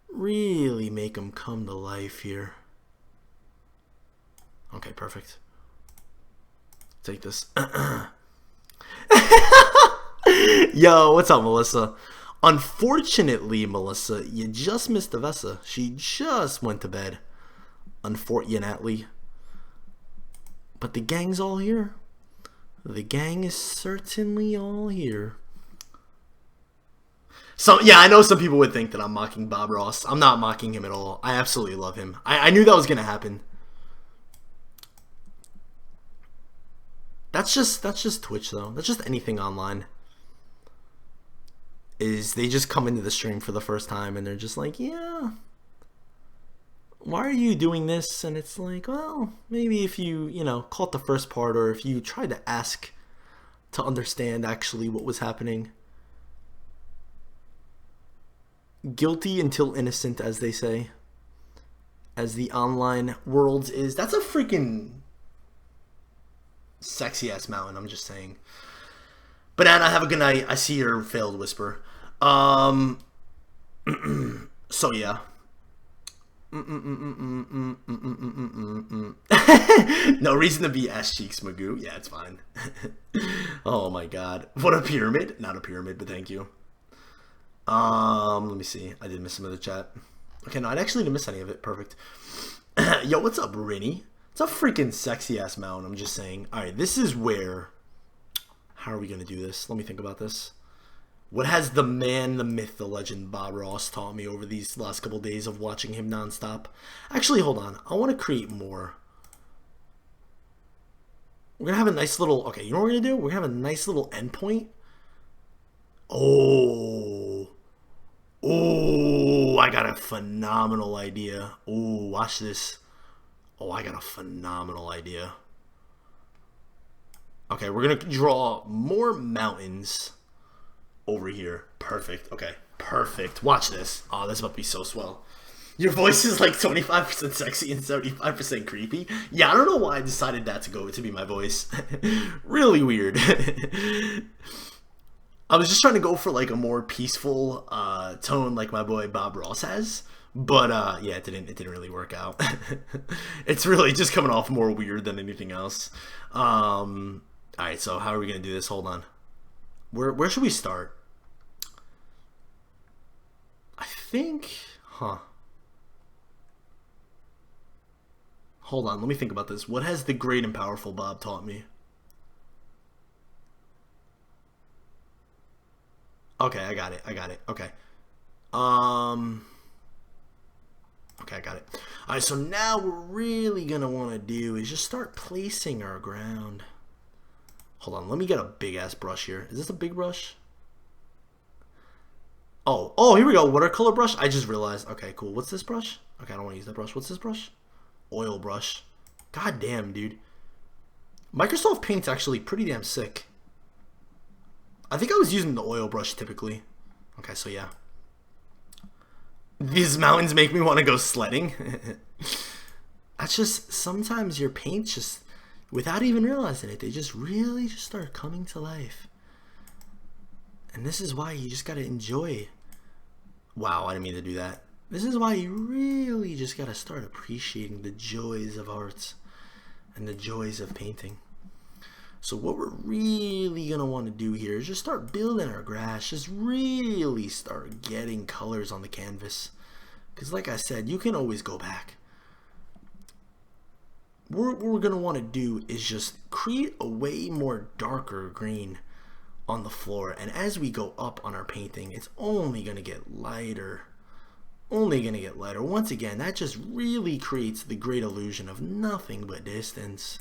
Really make them come to life here. Okay, perfect. Take this. Yo, what's up, Melissa? Unfortunately, Melissa, you just missed the Vesa. She just went to bed. Unfortunately. But the gang's all here. The gang is certainly all here. So, yeah, I know some people would think that I'm mocking Bob Ross. I'm not mocking him at all. I absolutely love him. I knew that was going to happen. That's just Twitch, though. That's just anything online. Is they just come into the stream for the first time and they're just like, yeah, why are you doing this? And it's like, well, maybe if you caught the first part, or if you tried to ask to understand actually what was happening. Guilty until innocent, as they say. As the online world is. That's a freaking sexy ass mountain, I'm just saying. Banana, have a good night. I see your failed whisper. So yeah. No reason to be ass cheeks, Magoo. Yeah, it's fine. Oh my god. What a pyramid. Not a pyramid, but thank you. Let me see. I did miss some of the chat. Okay, no, I actually didn't miss any of it. Perfect. Yo, what's up, Rinny? It's a freaking sexy ass mountain, I'm just saying. Alright, this is where... How are we gonna do this? Let me think about this. What has the man, the myth, the legend, Bob Ross taught me over these last couple days of watching him nonstop? Actually, hold on. I want to create more. We're gonna have a nice little... Okay, you know what we're gonna do? We're gonna have a nice little endpoint. Oh, I got a phenomenal idea. Oh, watch this. Oh, I got a phenomenal idea. Okay, we're gonna draw more mountains over here. Perfect. Okay, perfect. Watch this. Oh, this is about to be so swell. Your voice is like 25% sexy and 75% creepy. Yeah, I don't know why I decided that to be my voice. Really weird. I was just trying to go for like a more peaceful tone like my boy Bob Ross has. But yeah, it didn't really work out. It's really just coming off more weird than anything else. Alright, so how are we gonna do this? Hold on. Where should we start? I think, hold on, let me think about this. What has the great and powerful Bob taught me? Okay, I got it. Okay. Okay, I got it. Alright, so now what we're really gonna want to do is just start placing our ground. Hold on, let me get a big ass brush here. Is this a big brush? Oh, here we go. Watercolor brush. I just realized. Okay, cool. What's this brush? Okay, I don't want to use that brush. What's this brush? Oil brush. God damn, dude. Microsoft Paint's actually pretty damn sick. I think I was using the oil brush typically. Okay, so yeah. These mountains make me want to go sledding. That's just, sometimes your paint just, without even realizing it, they just really just start coming to life. And this is why you just gotta enjoy. Wow, I didn't mean to do that. This is why you really just gotta start appreciating the joys of art and the joys of painting. So what we're really gonna want to do here is just start building our grass. Just really start getting colors on the canvas. Because like I said, you can always go back. What we're gonna want to do is just create a way more darker green on the floor, and as we go up on our painting, it's only going to get lighter. Once again, that just really creates the great illusion of nothing but distance.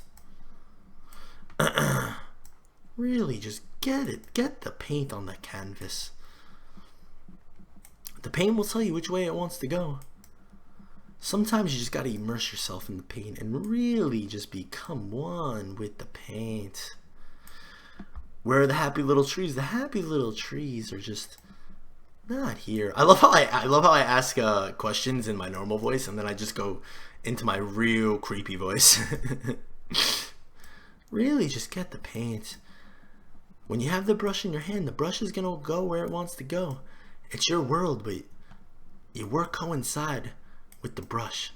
Really just get the paint on the canvas. The paint will tell you which way it wants to go. Sometimes you just got to immerse yourself in the paint and really just become one with the paint. Where are the happy little trees? The happy little trees are just Not here. I love how I ask questions in my normal voice, and then I just go into my real creepy voice. Really, just get the paint. When you have the brush in your hand, the brush is gonna go where it wants to go. It's your world, but you work coincide with the brush.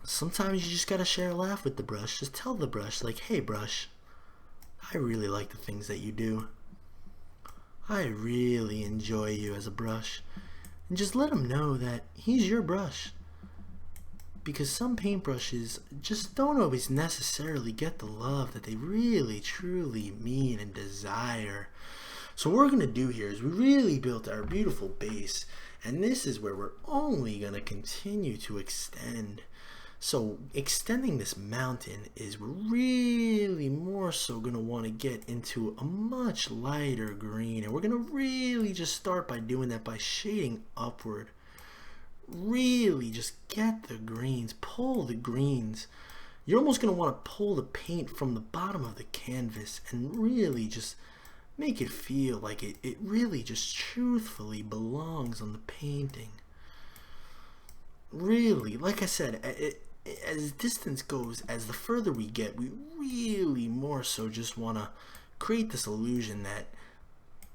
Sometimes you just gotta share a laugh with the brush. Just tell the brush, like, hey brush, I really like the things that you do. I really enjoy you as a brush. And just let him know that he's your brush. Because some paintbrushes just don't always necessarily get the love that they really truly mean and desire. So what we're going to do here is we really built our beautiful base, and this is where we're only going to continue to extend. So extending this mountain is we're really more so going to want to get into a much lighter green, and we're going to really just start by doing that by shading upward. Really just get the greens, pull the greens. You're almost going to want to pull the paint from the bottom of the canvas and really just make it feel like it really just truthfully belongs on the painting. Really, like I said, as distance goes, as the further we get, we really more so just want to create this illusion that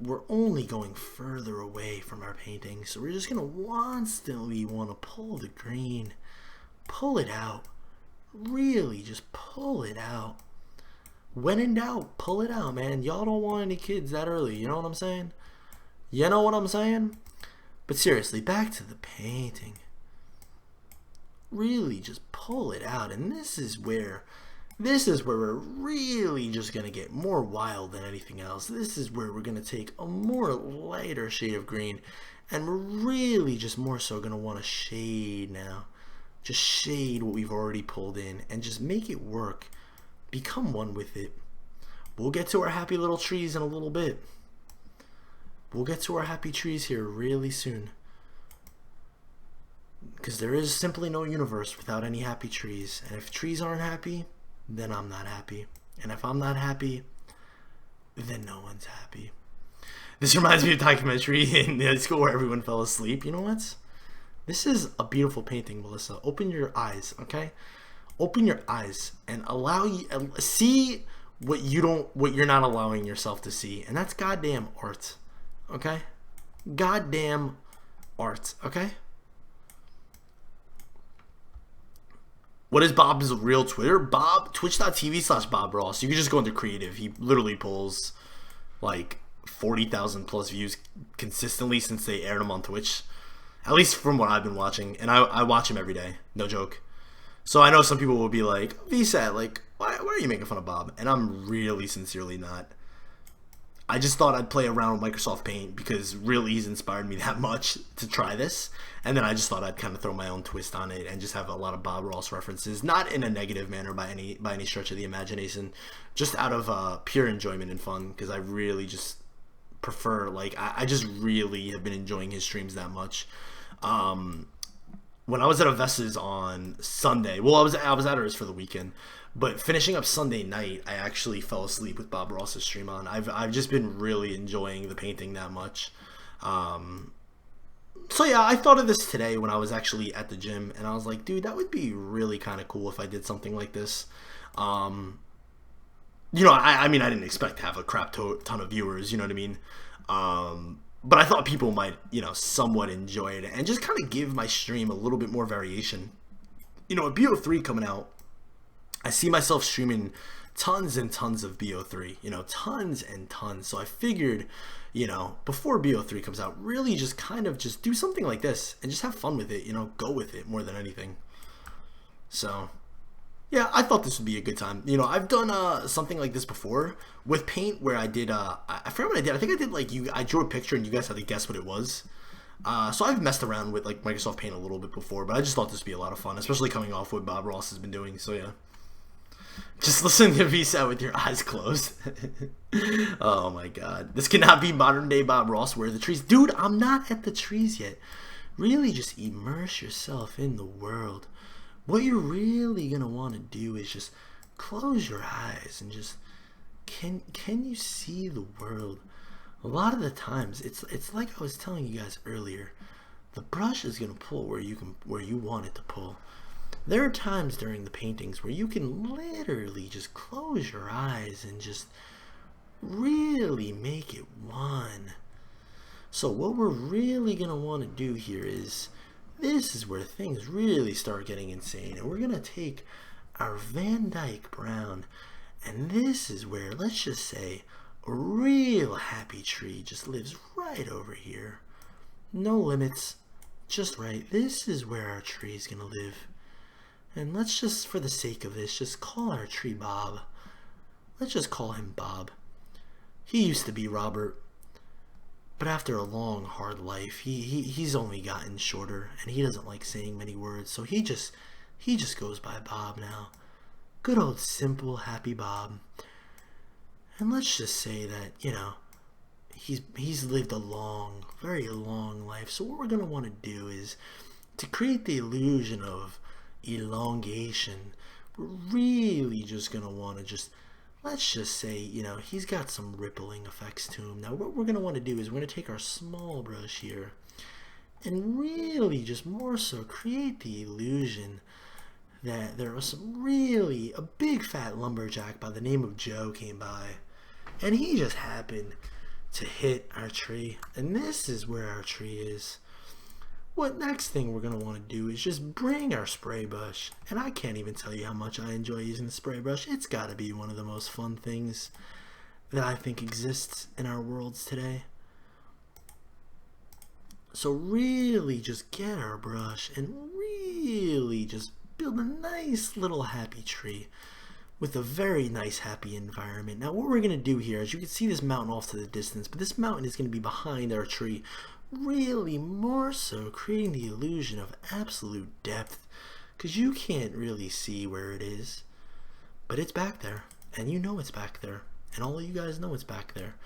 we're only going further away from our painting. So we're just going to constantly want to pull the green, pull it out, really just pull it out. When in doubt, pull it out, man. Y'all don't want any kids that early, you know what I'm saying? You know what I'm saying? But seriously, back to the painting. Really just pull it out, and this is where we're really just going to get more wild than anything else. This is where we're going to take a more lighter shade of green, and we're really just more so going to want to shade now. Just shade what we've already pulled in and just make it work. Become one with it. We'll get to our happy little trees in a little bit. We'll get to our happy trees here really soon. Because there is simply no universe without any happy trees. And if trees aren't happy, then I'm not happy. And if I'm not happy, then no one's happy. This reminds me of a documentary in high school where everyone fell asleep. You know what? This is a beautiful painting, Melissa. Open your eyes, okay? Open your eyes and see what you're not allowing yourself to see. And that's goddamn art. Okay? Goddamn art, okay? What is Bob's real Twitter? Twitch.tv/Bob Ross. You can just go into creative. He literally pulls like 40,000 plus views consistently since they aired him on Twitch. At least from what I've been watching. And I watch him every day. No joke. So I know some people will be like, VSAT, like, why are you making fun of Bob? And I'm really sincerely not. I just thought I'd play around with Microsoft Paint because really he's inspired me that much to try this. And then I just thought I'd kind of throw my own twist on it and just have a lot of Bob Ross references. Not in a negative manner by any stretch of the imagination. Just out of pure enjoyment and fun, because I really just prefer, like, I just really have been enjoying his streams that much. When I was at Avessa's on Sunday, well, I was at hers for the weekend, but finishing up Sunday night, I actually fell asleep with Bob Ross's stream on. I've just been really enjoying the painting that much. So yeah, I thought of this today when I was actually at the gym, and I was like, dude, that would be really kind of cool if I did something like this. You know, I mean, I didn't expect to have a crap ton of viewers, you know what I mean? But I thought people might, you know, somewhat enjoy it and just kind of give my stream a little bit more variation. You know, with BO3 coming out, I see myself streaming tons and tons of BO3, you know, tons and tons. So I figured, you know, before BO3 comes out, really just kind of just do something like this and just have fun with it, you know, go with it more than anything. So yeah, I thought this would be a good time. You know, I've done something like this before with paint where I did, I forget what I did. I think I did like, I drew a picture and you guys had to guess what it was. So I've messed around with like Microsoft Paint a little bit before, but I just thought this would be a lot of fun, especially coming off what Bob Ross has been doing. So yeah. Just listen to VSAT with your eyes closed. Oh my god. This cannot be modern day Bob Ross. Where are the trees? Dude, I'm not at the trees yet. Really just immerse yourself in the world. What you're really going to want to do is just close your eyes and just, can you see the world? A lot of the times, it's like I was telling you guys earlier. The brush is gonna pull where you want it to pull. There are times during the paintings where you can literally just close your eyes and just really make it one. So what we're really gonna want to do here is, this is where things really start getting insane, and we're gonna take our Van Dyke brown, and this is where, let's just say, a real happy tree just lives right over here. No limits, just right. This is where our tree is gonna live. And let's just, for the sake of this, just call our tree Bob. Let's just call him Bob. He used to be Robert, but after a long, hard life, he's only gotten shorter, and he doesn't like saying many words, so he just goes by Bob now. Good old simple, happy Bob. And let's just say that, you know, he's lived a long, very long life. So what we're gonna want to do is, to create the illusion of elongation, we're really just gonna want to just, let's just say, you know, he's got some rippling effects to him. Now what we're gonna want to do is, we're gonna take our small brush here and really just more so create the illusion that there was a big fat lumberjack by the name of Joe came by, and he just happened to hit our tree, and this is where our tree is. What next thing we're going to want to do is just bring our spray brush, and I can't even tell you how much I enjoy using the spray brush. It's got to be one of the most fun things that I think exists in our worlds today. So really just get our brush and really just build a nice little happy tree with a very nice happy environment. Now what we're going to do here, as you can see this mountain off to the distance, but this mountain is going to be behind our tree, really more so creating the illusion of absolute depth, because you can't really see where it is, but it's back there, and you know it's back there, and all of you guys know it's back there.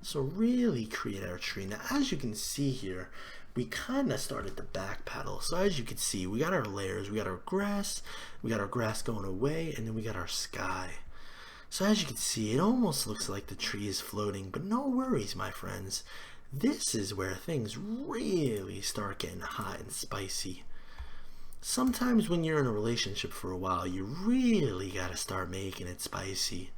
So really create our tree. Now as you can see here, we kind of started to backpedal. So as you can see, we got our layers, we got our grass going away, and then we got our sky. So as you can see, it almost looks like the tree is floating, but no worries, my friends. This is where things really start getting hot and spicy. Sometimes when you're in a relationship for a while, you really got to start making it spicy.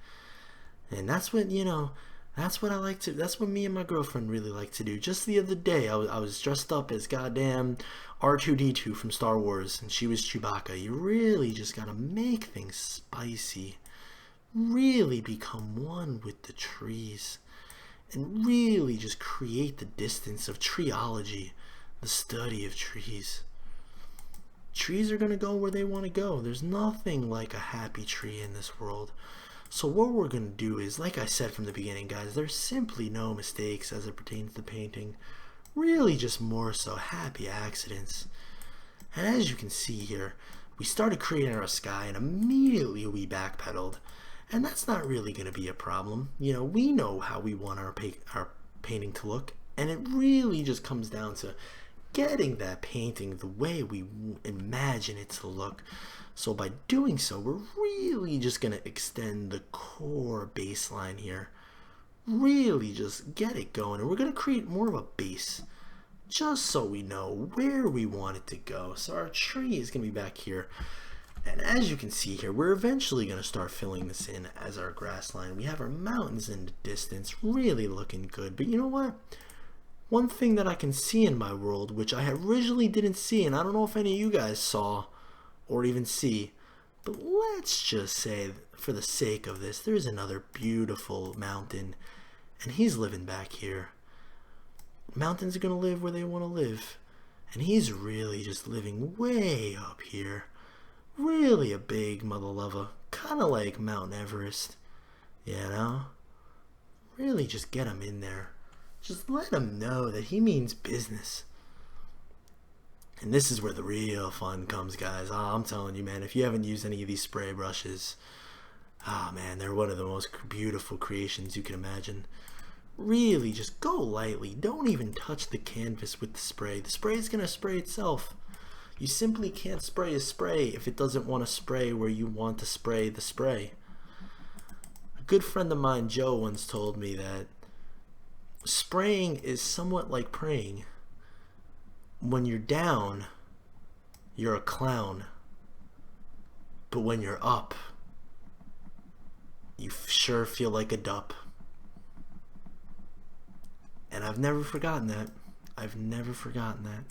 And that's what, you know, that's what I like to, that's what me and my girlfriend really like to do. Just the other day, I was dressed up as goddamn R2-D2 from Star Wars, and she was Chewbacca. You really just got to make things spicy. Really become one with the trees. And really just create the distance of treeology, the study of trees. Trees are going to go where they want to go. There's nothing like a happy tree in this world. So what we're going to do is, like I said from the beginning, guys, there's simply no mistakes as it pertains to painting. Really just more so happy accidents. And as you can see here, we started creating our sky and immediately we backpedaled. And that's not really going to be a problem. You know, we know how we want our painting to look, and it really just comes down to getting that painting the way we imagine it to look. So by doing so, we're really just going to extend the core baseline here. Really just get it going, and we're going to create more of a base, just so we know where we want it to go. So our tree is going to be back here. And as you can see here, we're eventually going to start filling this in as our grass line. We have our mountains in the distance, really looking good. But you know what? One thing that I can see in my world, which I originally didn't see, and I don't know if any of you guys saw or even see, but let's just say, for the sake of this, there's another beautiful mountain, and he's living back here. Mountains are going to live where they want to live, and he's really just living way up here. Really a big mother lover, kind of like Mount Everest, you know? Really just get him in there. Just let him know that he means business. And this is where the real fun comes, guys. Oh, I'm telling you, man, if you haven't used any of these spray brushes, oh man, they're one of the most beautiful creations you can imagine. Really just go lightly. Don't even touch the canvas with the spray. The spray is going to spray itself. You simply can't spray a spray if it doesn't want to spray where you want to spray the spray. A good friend of mine, Joe, once told me that spraying is somewhat like praying. When you're down, you're a clown. But when you're up, you sure feel like a dup. And I've never forgotten that. I've never forgotten that.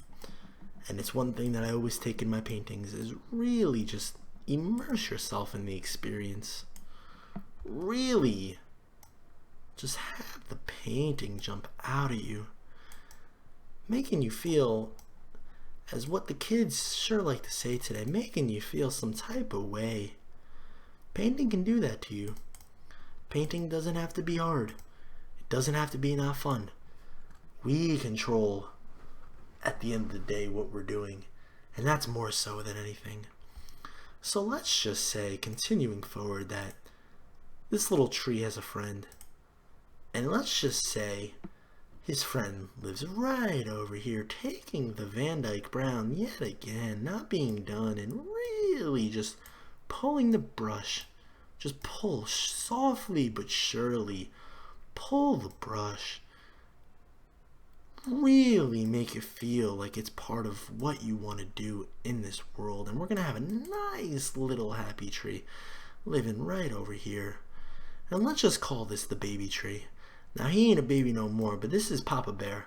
And it's one thing that I always take in my paintings is really just immerse yourself in the experience. Really just have the painting jump out at you, making you feel, as what the kids sure like to say today, making you feel some type of way. Painting can do that to you. Painting doesn't have to be hard. It doesn't have to be not fun. We control, at the end of the day, what we're doing, and that's more so than anything. So let's just say, continuing forward, that this little tree has a friend, and let's just say his friend lives right over here, taking the Van Dyke Brown yet again, not being done, and really just pulling the brush. Just pull softly but surely. Pull the brush. Really make it feel like it's part of what you want to do in this world. And we're going to have a nice little happy tree living right over here. And let's just call this the baby tree. Now, he ain't a baby no more, but this is Papa Bear.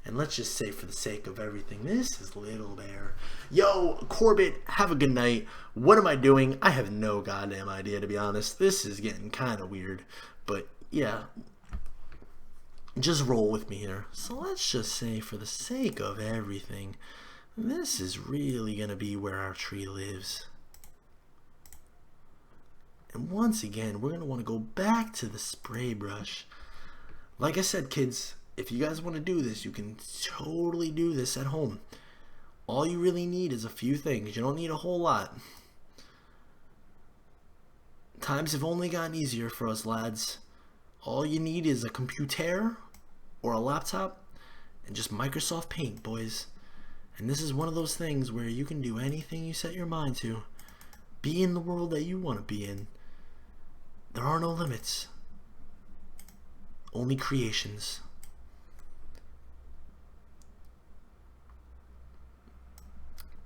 And let's just say, for the sake of everything, this is Little Bear. Yo, Corbett, have a good night. What am I doing? I have no goddamn idea, to be honest. This is getting kind of weird. But, yeah, just roll with me here. So let's just say, for the sake of everything, this is really going to be where our tree lives. And once again, we're going to want to go back to the spray brush. Like I said, kids, if you guys want to do this, you can totally do this at home. All you really need is a few things. You don't need a whole lot. Times have only gotten easier for us lads. All you need is a computer or a laptop and just Microsoft Paint, boys. And this is one of those things where you can do anything you set your mind to. Be in the world that you want to be in. There are no limits. Only creations.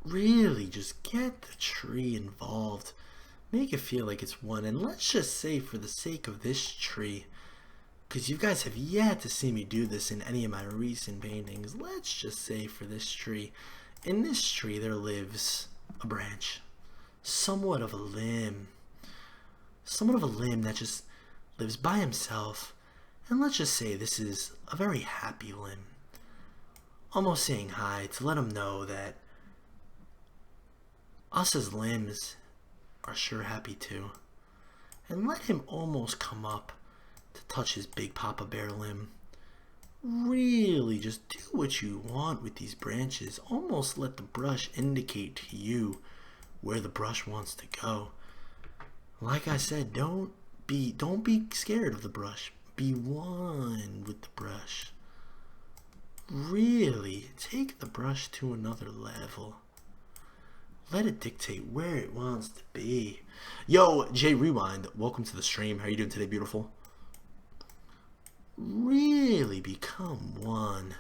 Really just get the tree involved. Make it feel like it's one. And let's just say, for the sake of this tree, because you guys have yet to see me do this in any of my recent paintings, let's just say for this tree, in this tree there lives a branch, somewhat of a limb that just lives by himself. And let's just say this is a very happy limb, almost saying hi to let him know that us as limbs are sure happy too. And let him almost come up to touch his big Papa Bear limb. Really just do what you want with these branches. Almost let the brush indicate to you where the brush wants to go. Like I said, don't be scared of the brush. Be one with the brush. Really take the brush to another level. Let it dictate where it wants to be. Yo, Jay Rewind, welcome to the stream. How are you doing today, beautiful? Really become one.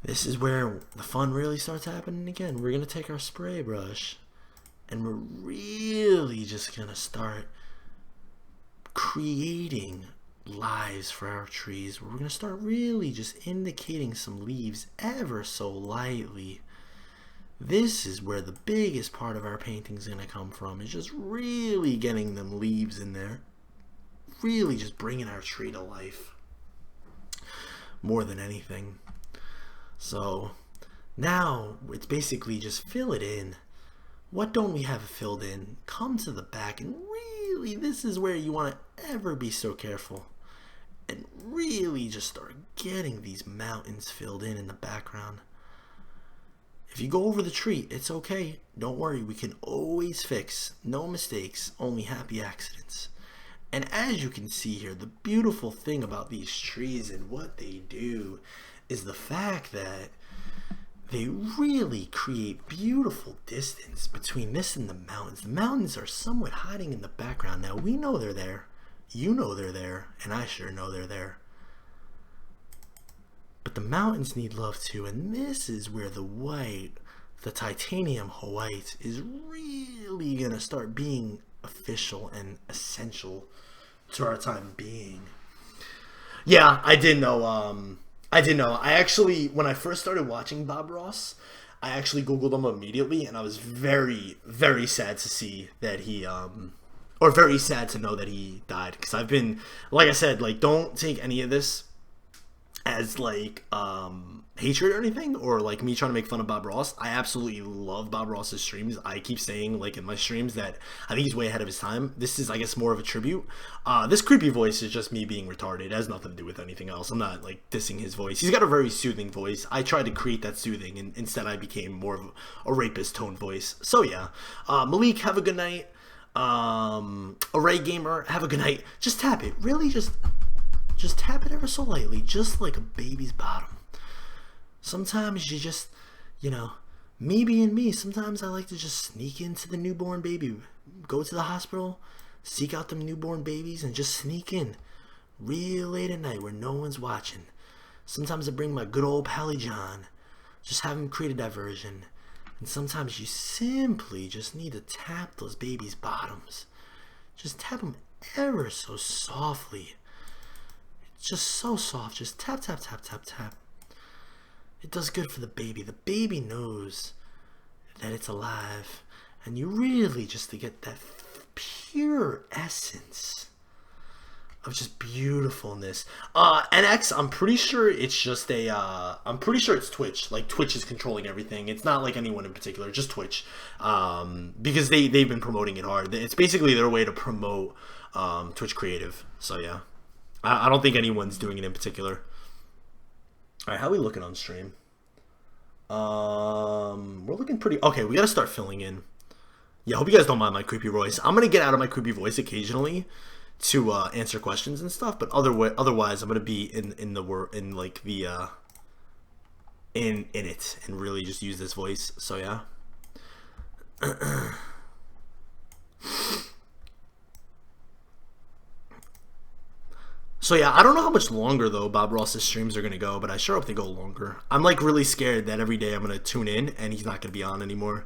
This is where the fun really starts happening again. We're going to take our spray brush and we're really just going to start creating lives for our trees. We're going to start really just indicating some leaves ever so lightly. This is where the biggest part of our painting is going to come from, is just really getting them leaves in there. Really just bringing our tree to life more than anything. So now it's basically just fill it in. What don't we have filled in? Come to the back, and really this is where you want to ever be so careful and really just start getting these mountains filled in the background. If you go over the tree, it's okay. Don't worry, we can always fix. No mistakes, only happy accidents. And as you can see here, the beautiful thing about these trees and what they do is the fact that they really create beautiful distance between this and the mountains. The mountains are somewhat hiding in the background. Now, we know they're there. You know they're there, and I sure know they're there. But the mountains need love too, and this is where the white, the titanium white, is really gonna start being official and essential to our time being. Yeah, I did know. I did know. I actually, when I first started watching Bob Ross, I actually Googled him immediately, and I was very, very sad to see that he, or very sad to know that he died. Because I've been, like I said, like, don't take any of this as like hatred or anything, or like me trying to make fun of Bob Ross. I absolutely love Bob Ross's streams. I keep saying, like, in my streams that I think he's way ahead of his time. This is, I guess, more of a tribute. This creepy voice is just me being retarded. It has nothing to do with anything else. I'm not like dissing his voice. He's got a very soothing voice. I tried to create that soothing, and instead I became more of a rapist tone voice. So yeah, Malik, have a good night. Array Gamer, have a good night. Just tap it. Really, just tap it ever so lightly, just like a baby's bottom. Sometimes you just, you know, me being me, sometimes I like to just sneak into the newborn baby, go to the hospital, seek out them newborn babies, and just sneak in real late at night where no one's watching. Sometimes I bring my good old Pally John, just have him create a diversion. And sometimes you simply just need to tap those babies' bottoms. Just tap them ever so softly. Just so soft. Just tap, tap, tap, tap, tap. It does good for the baby. The baby knows that it's alive. And you really just to get that pure essence of just beautifulness. NX, I'm pretty sure it's just a, I'm pretty sure it's Twitch. Like, Twitch is controlling everything. It's not like anyone in particular, just Twitch. Because they've been promoting it hard. It's basically their way to promote Twitch Creative. So yeah. I don't think anyone's doing it in particular. Alright, how are we looking on stream? We're looking pretty... Okay, we gotta start filling in. Yeah, I hope you guys don't mind my creepy voice. I'm gonna get out of my creepy voice occasionally to answer questions and stuff, but otherwise I'm gonna be in it and really just use this voice. So yeah. So yeah, I don't know how much longer though Bob Ross's streams are gonna go, but I sure hope they go longer. I'm like really scared that every day I'm gonna tune in and he's not gonna be on anymore.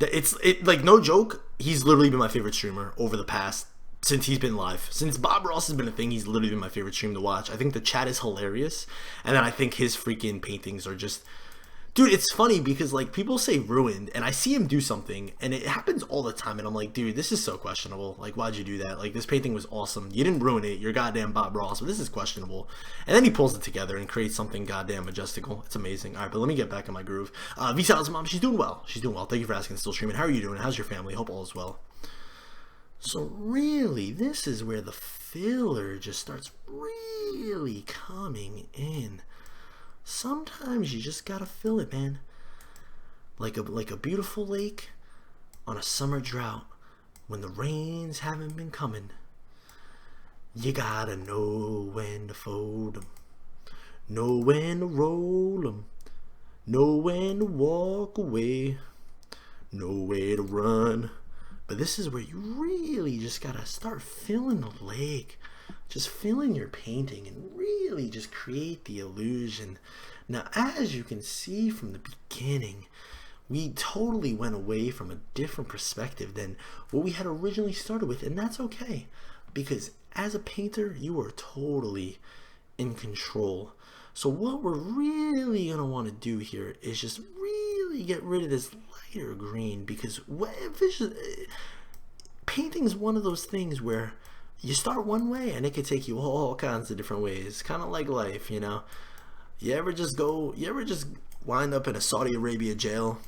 It's like, no joke, he's literally been my favorite streamer over the past, since he's been live. Since Bob Ross has been a thing, he's literally been my favorite stream to watch. I think the chat is hilarious, and then I think his freaking paintings are just... Dude, it's funny because, like, people say ruined, and I see him do something, and it happens all the time, and I'm like, dude, this is so questionable. Like, why'd you do that? Like, this painting was awesome. You didn't ruin it. You're goddamn Bob Ross, but this is questionable. And then he pulls it together and creates something goddamn majestical. It's amazing. All right, but let me get back in my groove. V5AT's mom, she's doing well. She's doing well. Thank you for asking. Still streaming. How are you doing? How's your family? Hope all is well. So, really, this is where the filler just starts really coming in. Sometimes you just gotta fill it, man. Like a beautiful lake on a summer drought when the rains haven't been coming. You gotta know when to fold 'em, know when to roll 'em, know when to walk away, know where to run. But this is where you really just gotta start filling the lake. Just fill in your painting and really just create the illusion. Now, as you can see from the beginning, we totally went away from a different perspective than what we had originally started with, and that's okay, because as a painter, you are totally in control. So what we're really going to want to do here is just really get rid of this lighter green, because painting is one of those things where you start one way and it could take you all kinds of different ways. Kind of like life, you know. You ever just wind up in a Saudi Arabia jail,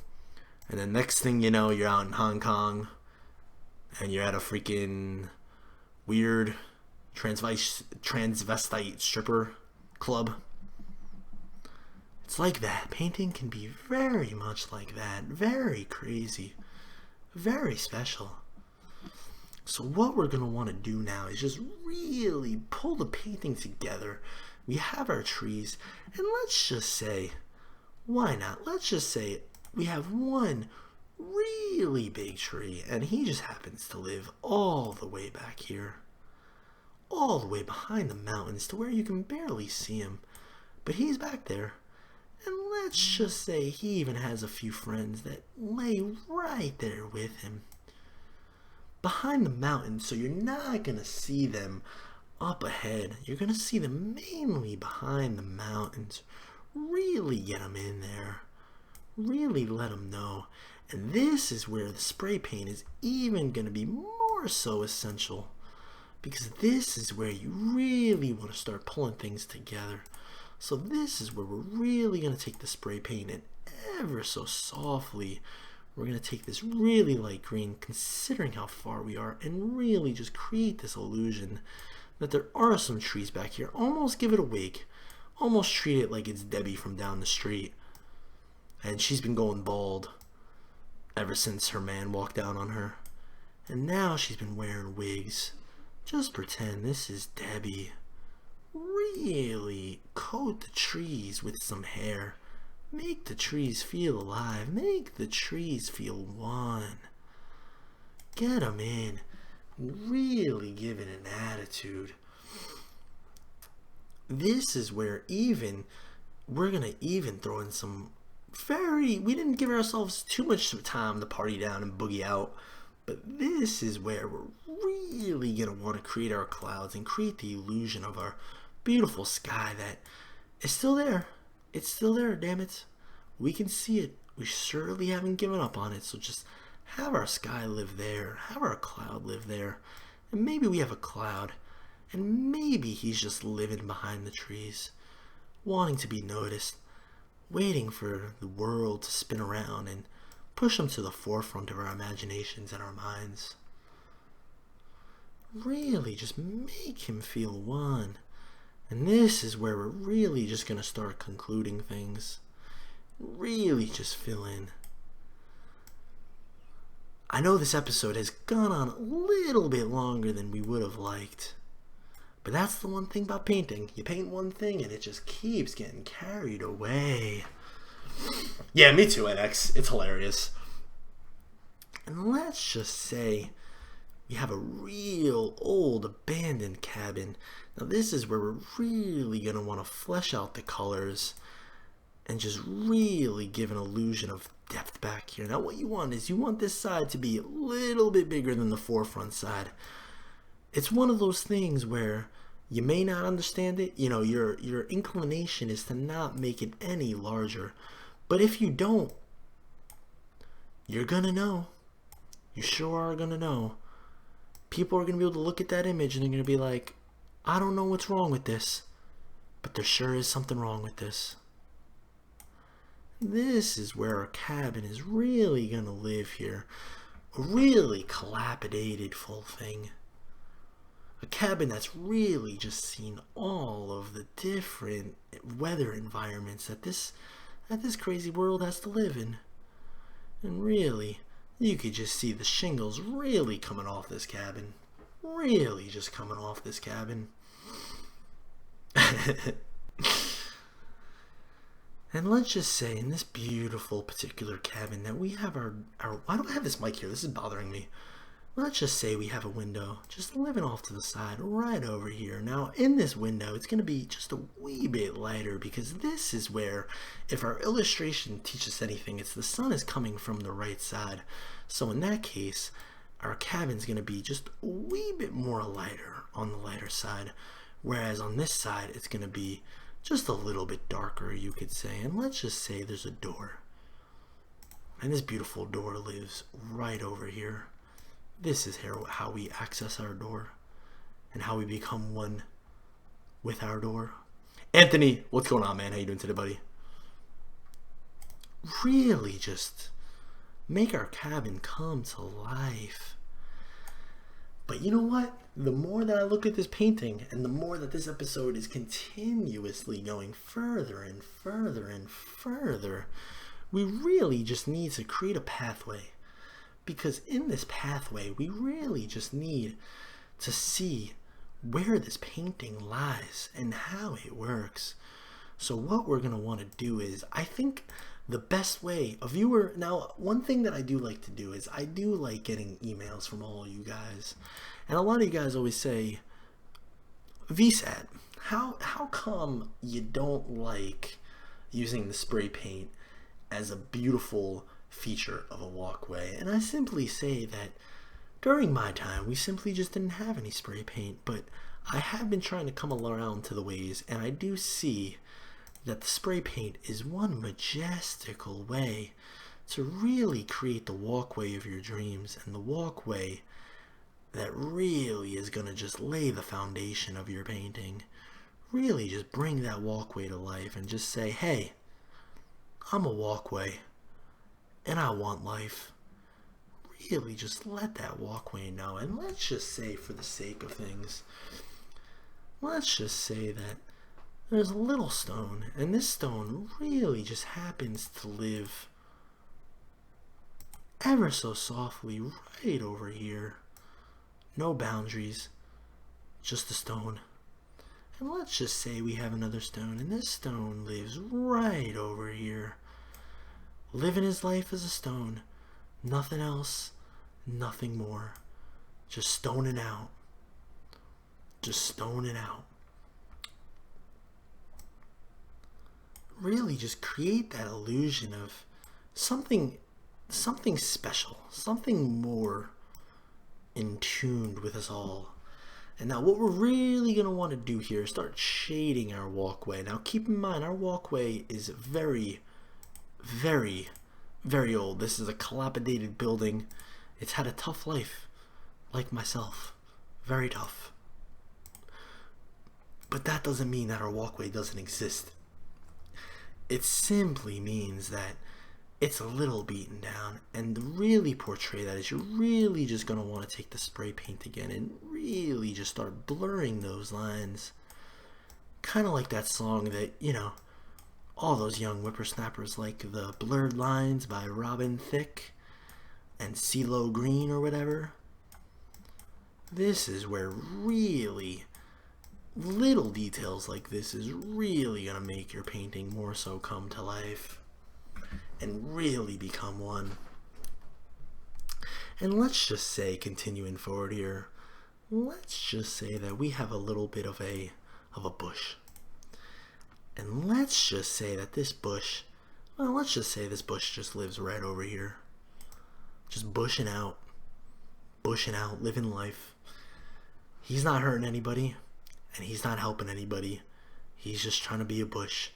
and the next thing you know, you're out in Hong Kong and you're at a freaking weird transvestite stripper club. It's like that. Painting can be very much like that. Very crazy. Very special. So what we're going to want to do now is just really pull the painting together. We have our trees, and let's just say, why not? Let's just say we have one really big tree, and he just happens to live all the way back here. all the way behind the mountains to where you can barely see him. But he's back there. And let's just say he even has a few friends that lay right there with him. Behind the mountains, so you're not going to see them up ahead. You're going to see them mainly behind the mountains. Really get them in there. Really let them know. And this is where the spray paint is even going to be more so essential. Because this is where you really want to start pulling things together. So this is where we're really going to take the spray paint and ever so softly, we're going to take this really light green, considering how far we are, and really just create this illusion that there are some trees back here. Almost give it a wake. Almost treat it like it's Debbie from down the street. And she's been going bald ever since her man walked out on her. And now she's been wearing wigs. Just pretend this is Debbie. Really coat the trees with some hair. Make the trees feel alive. Make the trees feel one. Get them in. Really give it an attitude. This is where we're going to even throw in some we didn't give ourselves too much time to party down and boogie out. But this is where we're really going to want to create our clouds and create the illusion of our beautiful sky that is still there. It's still there, damn it. We can see it. We surely haven't given up on it. So just have our sky live there. Have our cloud live there. And maybe we have a cloud. And maybe he's just living behind the trees, wanting to be noticed, waiting for the world to spin around and push him to the forefront of our imaginations and our minds. Really just make him feel one. And this is where we're really just going to start concluding things. Really just fill in. I know this episode has gone on a little bit longer than we would have liked. But that's the one thing about painting. You paint one thing and it just keeps getting carried away. Yeah, me too, NX. It's hilarious. And let's just say we have a real old abandoned cabin. Now this is where we're really going to want to flesh out the colors and just really give an illusion of depth back here. Now what you want is you want this side to be a little bit bigger than the forefront side. It's one of those things where you may not understand it. You know, your inclination is to not make it any larger. But if you don't, you're going to know. You sure are going to know. People are going to be able to look at that image and they're going to be like, I don't know what's wrong with this, but there sure is something wrong with this. This is where our cabin is really going to live here. A really dilapidated full thing. A cabin that's really just seen all of the different weather environments that this crazy world has to live in. And really, you could just see the shingles really coming off this cabin. Really just coming off this cabin. And let's just say in this beautiful particular cabin that we have our why do I have this mic here? This is bothering me. Let's just say we have a window just living off to the side right over here. Now in this window it's going to be just a wee bit lighter because this is where, if our illustration teaches anything, it's the sun is coming from the right side. So in that case our cabin's going to be just a wee bit more lighter on the lighter side, whereas on this side it's going to be just a little bit darker, you could say. And let's just say there's a door, and this beautiful door lives right over here. This is how we access our door and how we become one with our door. Anthony, what's going on, man? How you doing today, buddy? Really just make our cabin come to life. But you know what? The more that I look at this painting and the more that this episode is continuously going further and further and further, we really just need to create a pathway. Because in this pathway, we really just need to see where this painting lies and how it works. So what we're going to want to do is, I think the best way, a viewer, now one thing that I do like to do is I do like getting emails from all you guys. And a lot of you guys always say, VSAT, how come you don't like using the spray paint as a beautiful feature of a walkway? And I simply say that during my time, we simply just didn't have any spray paint, but I have been trying to come around to the ways, and I do see that the spray paint is one majestical way to really create the walkway of your dreams, and the walkway that really is going to just lay the foundation of your painting. Really just bring that walkway to life and just say, hey, I'm a walkway and I want life. Really just let that walkway know. And let's just say, for the sake of things, let's just say that there's a little stone, and this stone really just happens to live ever so softly right over here. No boundaries, just a stone. And let's just say we have another stone, and this stone lives right over here, living his life as a stone. Nothing else, nothing more. Just stoning out. Just stoning out. Really just create that illusion of something special, something more in tune with us all. And now what we're really going to want to do here is start shading our walkway. Now keep in mind, our walkway is very, very, very old. This is a dilapidated building. It's had a tough life, like myself. Very tough. But that doesn't mean that our walkway doesn't exist. It simply means that it's a little beaten down, and to really portray that is you're really just going to want to take the spray paint again and really just start blurring those lines. Kind of like that song that, you know, all those young whippersnappers like, the Blurred Lines by Robin Thicke and CeeLo Green or whatever. This is where really little details like this is really going to make your painting more so come to life and really become one. And let's just say, continuing forward here, let's just say that we have a little bit of a bush. And let's just say that this bush, well, let's just say this bush just lives right over here. Just bushing out, living life. He's not hurting anybody, and he's not helping anybody. He's just trying to be a bush,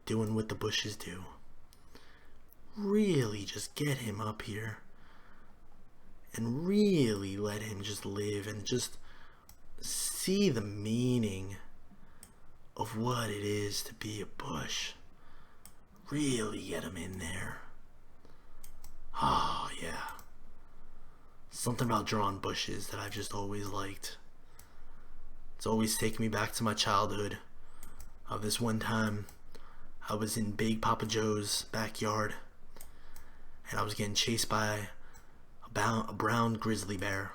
doing what the bushes do. Really just get him up here and really let him just live and just see the meaning of what it is to be a bush. Really get him in there. Oh yeah, something about drawing bushes that I've just always liked. It's always taken me back to my childhood. This one time I was in Big Papa Joe's backyard, and I was getting chased by a brown grizzly bear,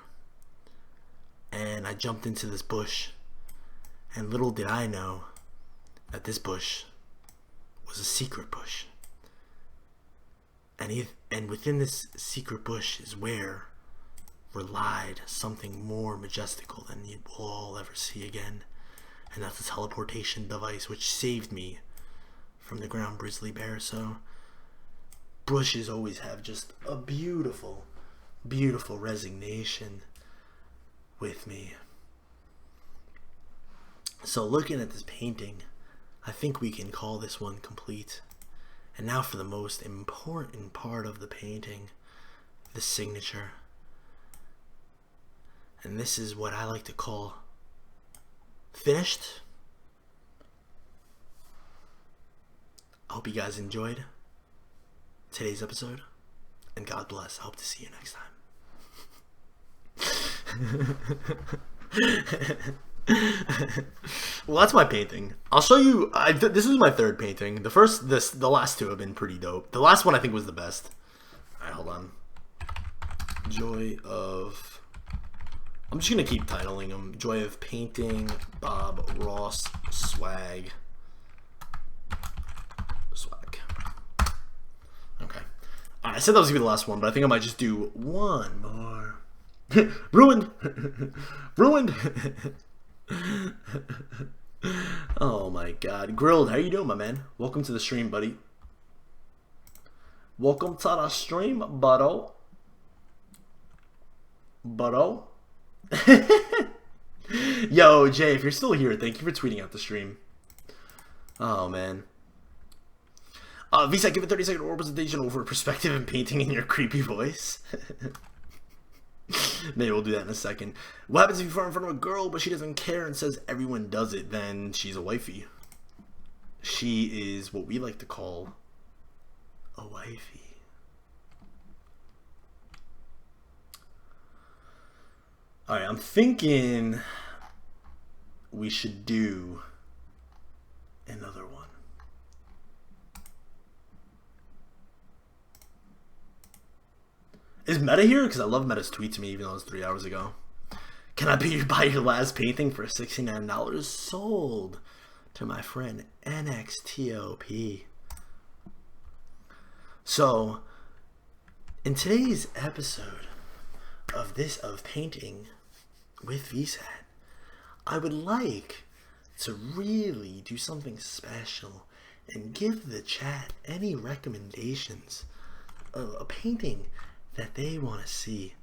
and I jumped into this bush, and little did I know that this bush was a secret bush, and within this secret bush is where relied something more majestical than you will all ever see again, and that's a teleportation device which saved me from the ground grizzly bear. So bushes always have just a beautiful, beautiful resignation with me. So looking at this painting, I think we can call this one complete. And now for the most important part of the painting, the signature. And this is what I like to call finished. I hope you guys enjoyed today's episode, and God bless. I hope to see you next time. Well, that's my painting. I'll show you. This is my third painting. The last two have been pretty dope. The last one I think was the best. All right, hold on. Joy of. I'm just gonna keep titling them. Joy of Painting, Bob Ross, Swag. Okay. I said that was gonna be the last one, but I think I might just do one more. Ruined. Ruined. Oh my god. Grilled, how you doing, my man? Welcome to the stream, buddy. Welcome to the stream, buddo. Buddo. Yo, Jay, if you're still here, thank you for tweeting out the stream. Oh, man. vsat, give a 30-second oral presentation over perspective and painting in your creepy voice. Maybe we'll do that in a second. What happens if you fart in front of a girl, but she doesn't care and says everyone does it? Then she's a wifey. She is what we like to call a wifey. Alright, I'm thinking we should do another one. Is Meta here? Because I love Meta's tweet to me, even though it was 3 hours ago. Can I buy your last painting for $69? Sold to my friend NXTOP. So, in today's episode of painting with VSAT, I would like to really do something special and give the chat any recommendations of a painting that they want to see.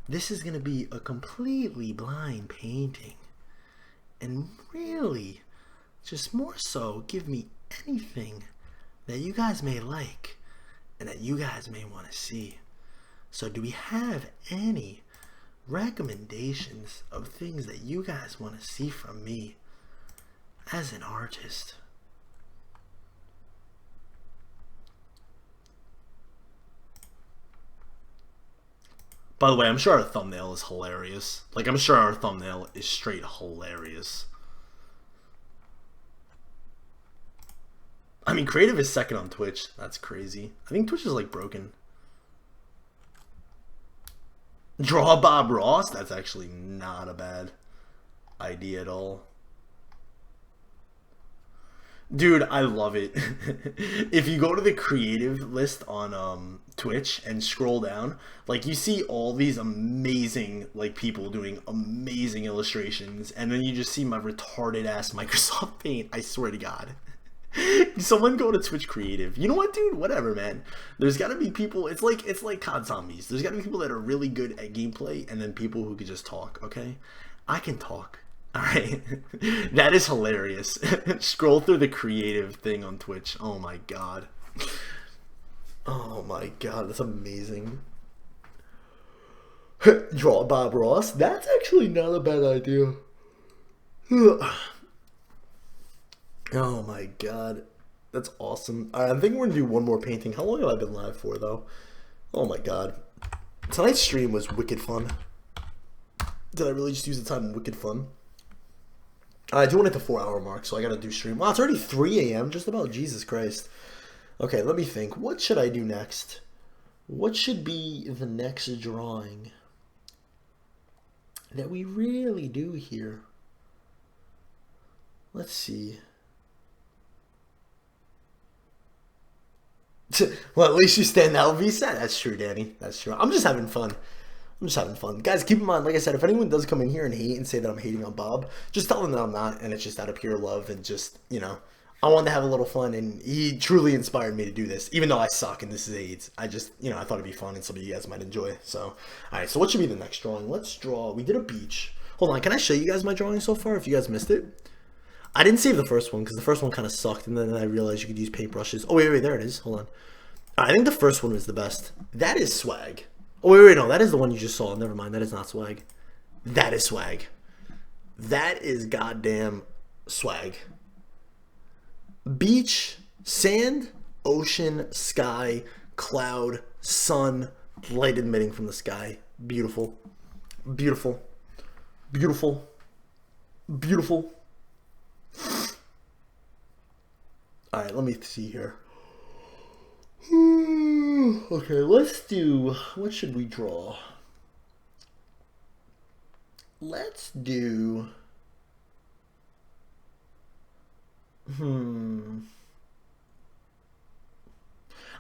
This is going to be a completely blind painting, and really just more so give me anything that you guys may like and that you guys may want to see. So do we have any recommendations of things that you guys want to see from me as an artist? By the way, I'm sure our thumbnail is hilarious. Like, I'm sure our thumbnail is straight hilarious. I mean, creative is second on Twitch. That's crazy. I think Twitch is, like, broken. Draw Bob Ross? That's actually not a bad idea at all. Dude, I love it. If you go to the creative list on Twitch and scroll down, like, you see all these amazing, like, people doing amazing illustrations, and then you just see my retarded ass Microsoft Paint. I swear to God. Someone go to Twitch Creative. You know what, dude? Whatever, man. There's got to be people. It's like COD Zombies. There's got to be people that are really good at gameplay, and then people who can just talk. Okay, I can talk. Alright, that is hilarious. Scroll through the creative thing on Twitch. Oh my god. Oh my god, that's amazing. Draw Bob Ross? That's actually not a bad idea. Oh my god. That's awesome. Alright, I think we're gonna do one more painting. How long have I been live for, though? Oh my god. Tonight's stream was wicked fun. Did I really just use the time wicked fun? I do want to hit the 4-hour mark, so I gotta do stream. Wow, it's already 3 a.m. Just about. Jesus Christ. Okay, let me think. What should I do next? What should be the next drawing that we really do here? Let's see. Well, at least you stand out, vsat. That's true, Danny. That's true. I'm just having fun. I'm just having fun. Guys, keep in mind, like I said, if anyone does come in here and hate and say that I'm hating on Bob, just tell them that I'm not, and it's just out of pure love, and just, you know, I wanted to have a little fun, and he truly inspired me to do this, even though I suck and this is AIDS. I just, you know, I thought it'd be fun and some of you guys might enjoy. So, alright, so what should be the next drawing? Let's draw. We did a beach. Hold on, can I show you guys my drawing so far if you guys missed it? I didn't save the first one because the first one kind of sucked, and then I realized you could use paintbrushes. Oh, wait, there it is. Hold on. I think the first one was the best. That is swag. Oh, wait, no, that is the one you just saw. Never mind, that is not swag. That is swag. That is goddamn swag. Beach, sand, ocean, sky, cloud, sun, light emitting from the sky. Beautiful. Beautiful. Beautiful. Beautiful. Alright, let me see here. Okay, let's do, what should we draw? Let's do, I don't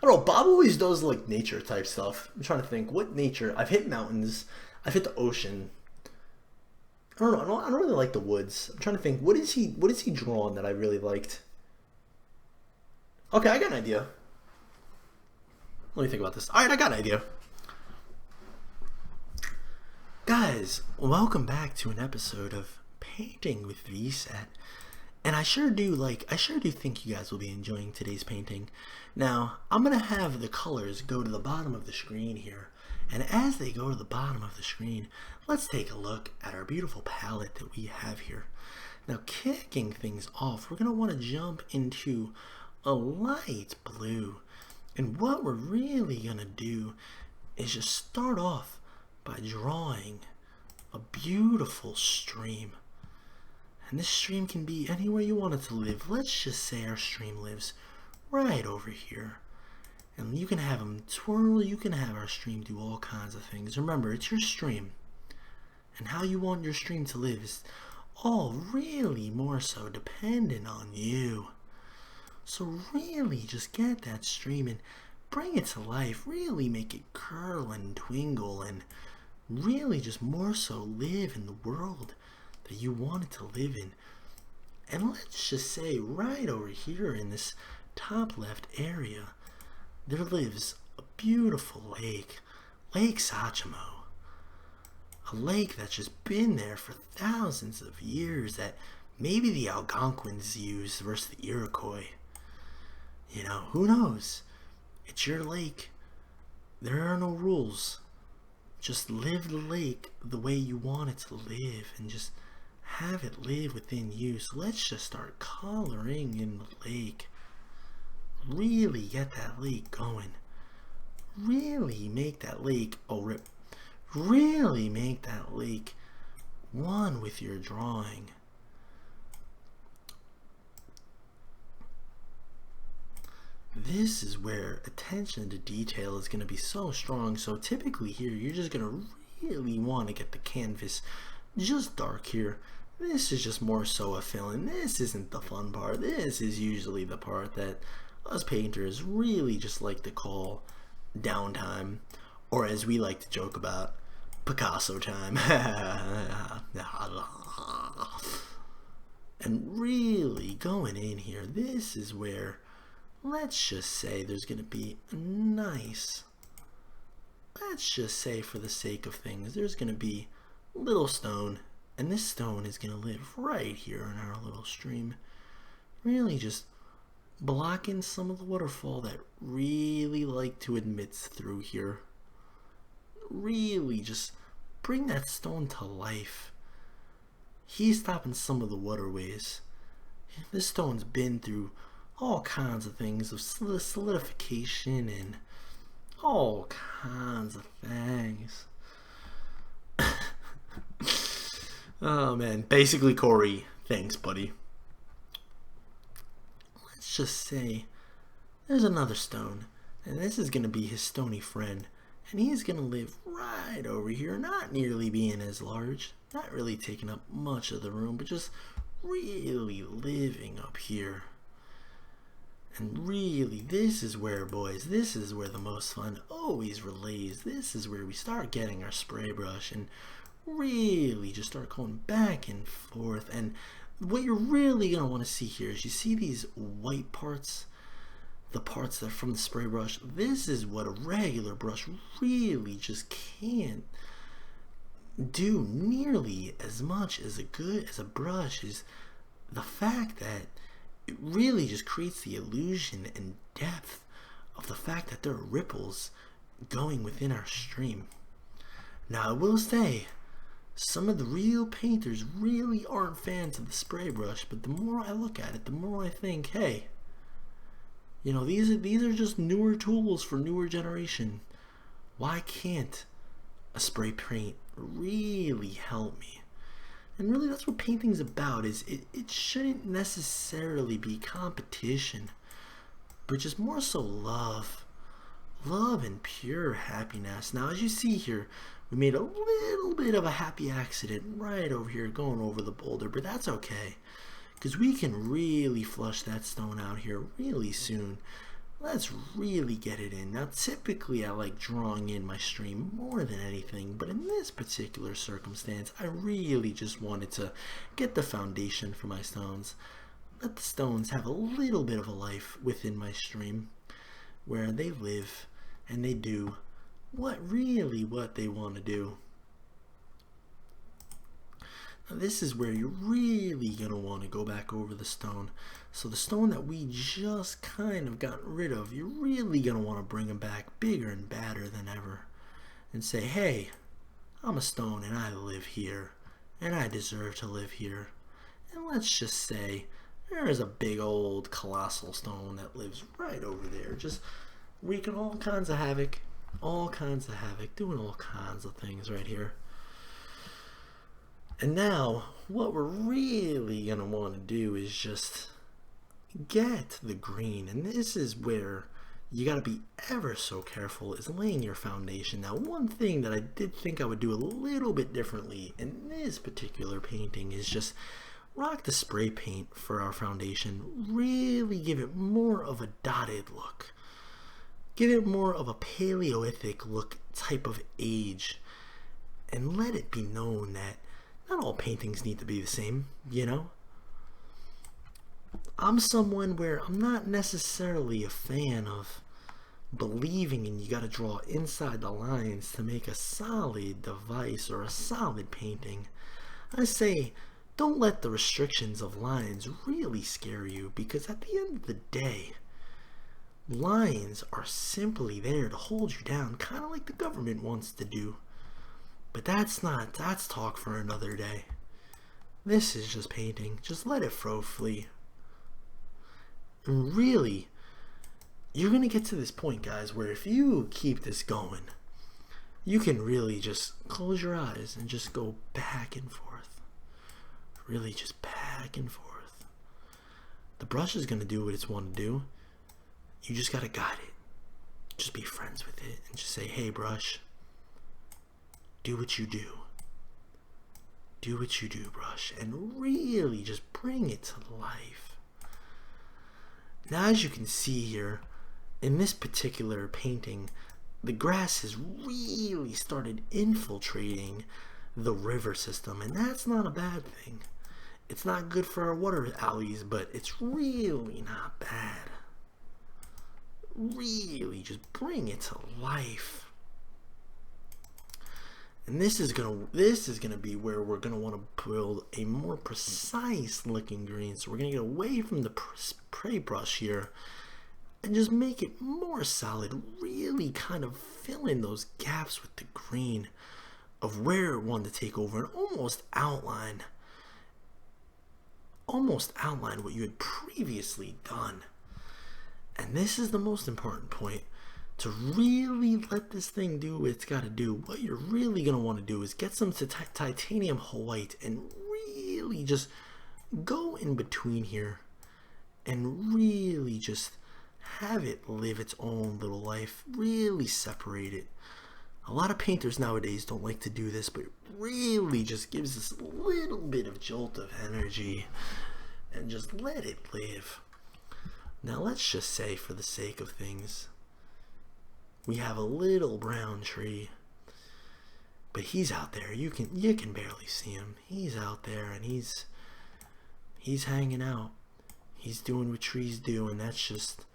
know, Bob always does like nature type stuff. I'm trying to think, what nature? I've hit mountains, I've hit the ocean. I don't know. I don't really like the woods. I'm trying to think. What is he drawn that I really liked? Okay, I got an idea. Let me think about this. All right, I got an idea. Guys, welcome back to an episode of Painting with VSat. And I sure do think you guys will be enjoying today's painting. Now, I'm going to have the colors go to the bottom of the screen here. And as they go to the bottom of the screen, let's take a look at our beautiful palette that we have here. Now, kicking things off, we're going to want to jump into a light blue. And what we're really going to do is just start off by drawing a beautiful stream. And this stream can be anywhere you want it to live. Let's just say our stream lives right over here. And you can have them twirl, you can have our stream do all kinds of things. Remember, it's your stream. And how you want your stream to live is all really more so dependent on you. So really just get that stream and bring it to life. Really make it curl and twinkle and really just more so live in the world that you want it to live in. And let's just say right over here in this top left area, there lives a beautiful lake, Lake Sachimo. A lake that's just been there for thousands of years that maybe the Algonquins used versus the Iroquois. You know, who knows? It's your lake. There are no rules. Just live the lake the way you want it to live and just have it live within you. So let's just start coloring in the lake. Really get that lake going. Really make that lake really make that lake one with your drawing. This is where attention to detail is going to be so strong. So typically here you're just going to really want to get the canvas just dark here. This is just more so a fill-in. This isn't the fun part. This is usually the part that us painters really just like to call downtime, or as we like to joke about, Picasso time. And really going in here, this is where, let's just say there's going to be a nice, let's just say for the sake of things, there's going to be a little stone. And this stone is going to live right here in our little stream. Really just blocking some of the waterfall that really like to admit through here. Really just bring that stone to life. He's stopping some of the waterways. This stone's been through all kinds of things of solidification and all kinds of things. Oh man, basically Corey, thanks buddy. Let's just say there's another stone, and this is going to be his stony friend, and he's going to live right over here, not nearly being as large, not really taking up much of the room, but just really living up here. And really, this is where, boys, this is where the most fun always relays. This is where we start getting our spray brush and really just start going back and forth. And what you're really going to want to see here is you see these white parts, the parts that are from the spray brush. This is what a regular brush really just can't do nearly as much as a brush, is the fact that it really just creates the illusion and depth of the fact that there are ripples going within our stream. Now I will say, some of the real painters really aren't fans of the spray brush, but the more I look at it, the more I think, hey, you know, these are just newer tools for newer generation. Why can't a spray paint really help me? And really that's what painting's about, is it shouldn't necessarily be competition, but just more so love and pure happiness. Now as you see here, we made a little bit of a happy accident right over here going over the boulder, but that's okay, because we can really flush that stone out here really soon. Let's really get it in. Now, typically I like drawing in my stream more than anything, but in this particular circumstance, I really just wanted to get the foundation for my stones. Let the stones have a little bit of a life within my stream, where they live and they do what they want to do. Now, this is where you're really going to want to go back over the stone. So the stone that we just kind of got rid of, you're really going to want to bring them back bigger and badder than ever. And say, hey, I'm a stone and I live here. And I deserve to live here. And let's just say, there's a big old colossal stone that lives right over there. Just wreaking all kinds of havoc. All kinds of havoc. Doing all kinds of things right here. And now, what we're really going to want to do is just get the green. And this is where you got to be ever so careful, is laying your foundation. Now, one thing that I did think I would do a little bit differently in this particular painting is just rock the spray paint for our foundation. Really give it more of a dotted look. Give it more of a Paleolithic look type of age. And let it be known that not all paintings need to be the same, you know? I'm someone where I'm not necessarily a fan of believing in you gotta draw inside the lines to make a solid device or a solid painting. I say, don't let the restrictions of lines really scare you, because at the end of the day, lines are simply there to hold you down, kind of like the government wants to do. But that's talk for another day. This is just painting. Just let it flee. And really, you're going to get to this point, guys, where if you keep this going, you can really just close your eyes and just go back and forth. Really just back and forth. The brush is going to do what it's want to do. You just got to guide it. Just be friends with it and just say, hey, brush, do what you do. Do what you do, brush, and really just bring it to life. Now, as you can see here, in this particular painting, the grass has really started infiltrating the river system, and that's not a bad thing. It's not good for our water alleys, but it's really not bad. Really just bring it to life. And this is gonna be where we're gonna want to build a more precise looking green. So we're gonna get away from the spray brush here and just make it more solid. Really kind of fill in those gaps with the green of where it wanted to take over, and almost outline what you had previously done. And this is the most important point. To really let this thing do what it's got to do, what you're really going to want to do is get some titanium white and really just go in between here and really just have it live its own little life. Really separate it. A lot of painters nowadays don't like to do this, but it really just gives this little bit of jolt of energy and just let it live. Now let's just say, for the sake of things, we have a little brown tree, but he's out there. You can barely see him. He's out there and he's hanging out. He's doing what trees do, and that's just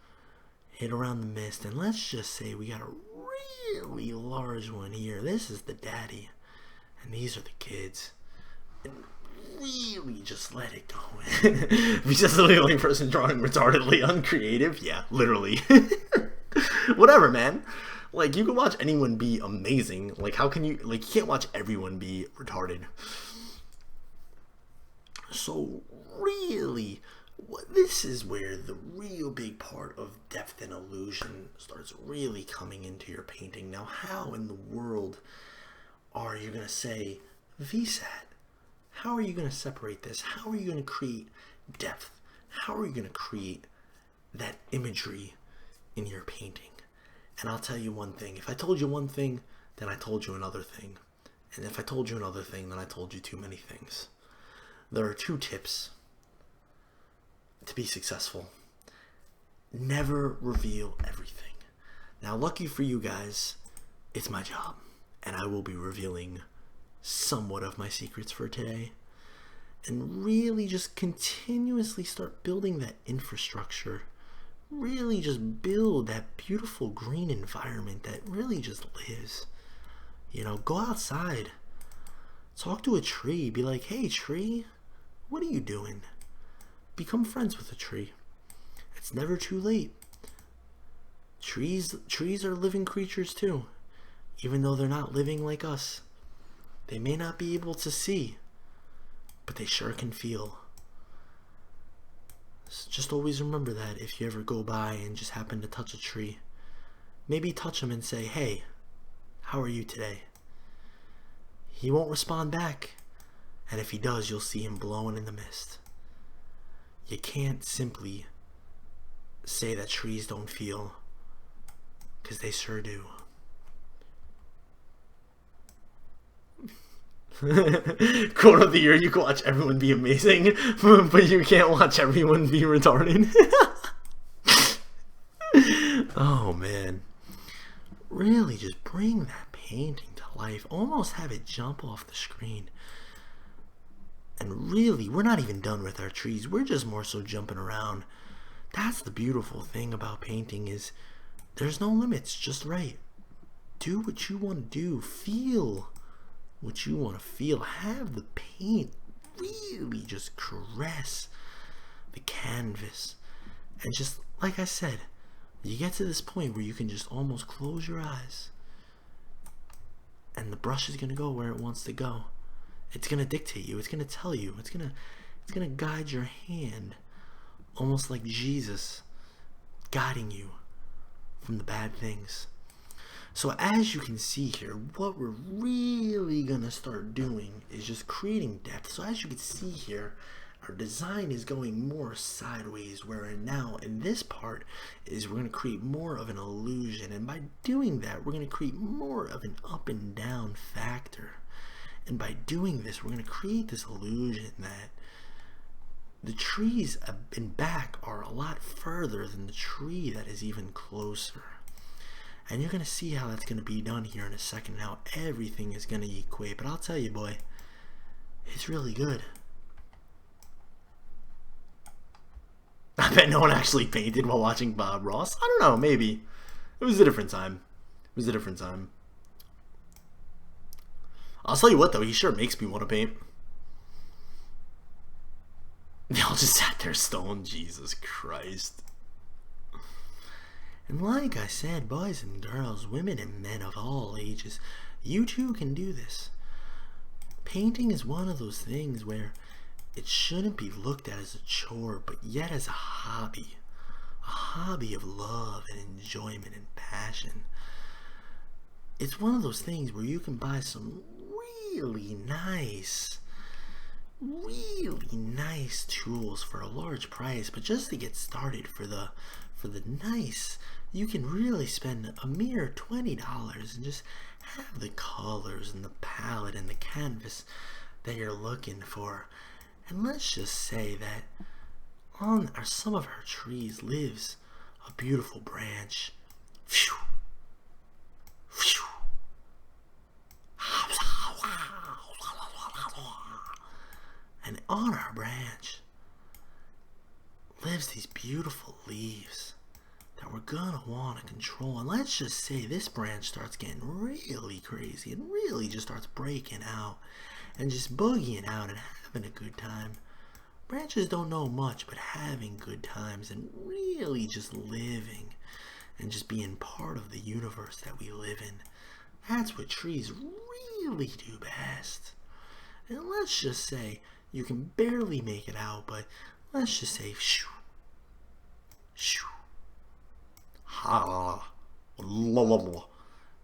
hit around the mist. And let's just say we got a really large one here. This is the daddy, and these are the kids. And really just let it go. Because the only person drawing retardedly uncreative, yeah, literally. Whatever, man. Like, you can watch anyone be amazing. Like, how can you, like, you can't watch everyone be retarded. So really, this is where the real big part of depth and illusion starts really coming into your painting. Now, how in the world are you going to say vsat? How are you going to separate this? How are you going to create depth? How are you going to create that imagery in your painting? And I'll tell you one thing. If I told you one thing, then I told you another thing. And if I told you another thing, then I told you too many things. There are 2 tips to be successful. never reveal everything. Now, lucky for you guys, it's my job, and I will be revealing somewhat of my secrets for today, and really just continuously start building that infrastructure. Really just build that beautiful green environment that really just lives. You know, go outside, talk to a tree, be like, hey tree, what are you doing? Become friends with a tree. It's never too late. Trees are living creatures too, even though they're not living like us. They may not be able to see, but they sure can feel. So just always remember that if you ever go by and just happen to touch a tree. Maybe touch him and say, hey, how are you today? He won't respond back, and if he does, you'll see him blowing in the mist. You can't simply say that trees don't feel, because they sure do. Quote of the year: you can watch everyone be amazing, but you can't watch everyone be retarded. Oh man, really just bring that painting to life. Almost have it jump off the screen. And really, we're not even done with our trees. We're just more so jumping around. That's the beautiful thing about painting, is there's no limits, just right. Do what you want to do. Feel what you want to feel. Have the paint really just caress the canvas. And just like I said, you get to this point where you can just almost close your eyes, and the brush is going to go where it wants to go. It's going to dictate you. It's going to tell you. It's going to guide your hand, almost like Jesus guiding you from the bad things. So as you can see here, what we're really going to start doing is just creating depth. So as you can see here, our design is going more sideways, where now in this part is we're going to create more of an illusion. And by doing that, we're going to create more of an up and down factor. And by doing this, we're going to create this illusion that the trees in back are a lot further than the tree that is even closer. And you're going to see how that's going to be done here in a second, how everything is going to equate. But I'll tell you, boy, it's really good. I bet no one actually painted while watching Bob Ross. I don't know, maybe. It was a different time. It was a different time. I'll tell you what, though, he sure makes me want to paint. They all just sat there stoned. Jesus Christ. And like I said, boys and girls, women and men of all ages, you too can do this. Painting is one of those things where it shouldn't be looked at as a chore, but yet as a hobby. A hobby of love and enjoyment and passion. It's one of those things where you can buy some really nice tools for a large price, but just to get started for the nice, you can really spend a mere $20 and just have the colors and the palette and the canvas that you're looking for. And let's just say that on some of our trees lives a beautiful branch. Phew. Phew. And on our branch lives these beautiful leaves that we're gonna want to control. And let's just say this branch starts getting really crazy and really just starts breaking out and just boogieing out and having a good time. Branches don't know much, but having good times and really just living and just being part of the universe that we live in. That's what trees really do best. And let's just say you can barely make it out, but let's just say shoo, shoo, ha, la, la, la.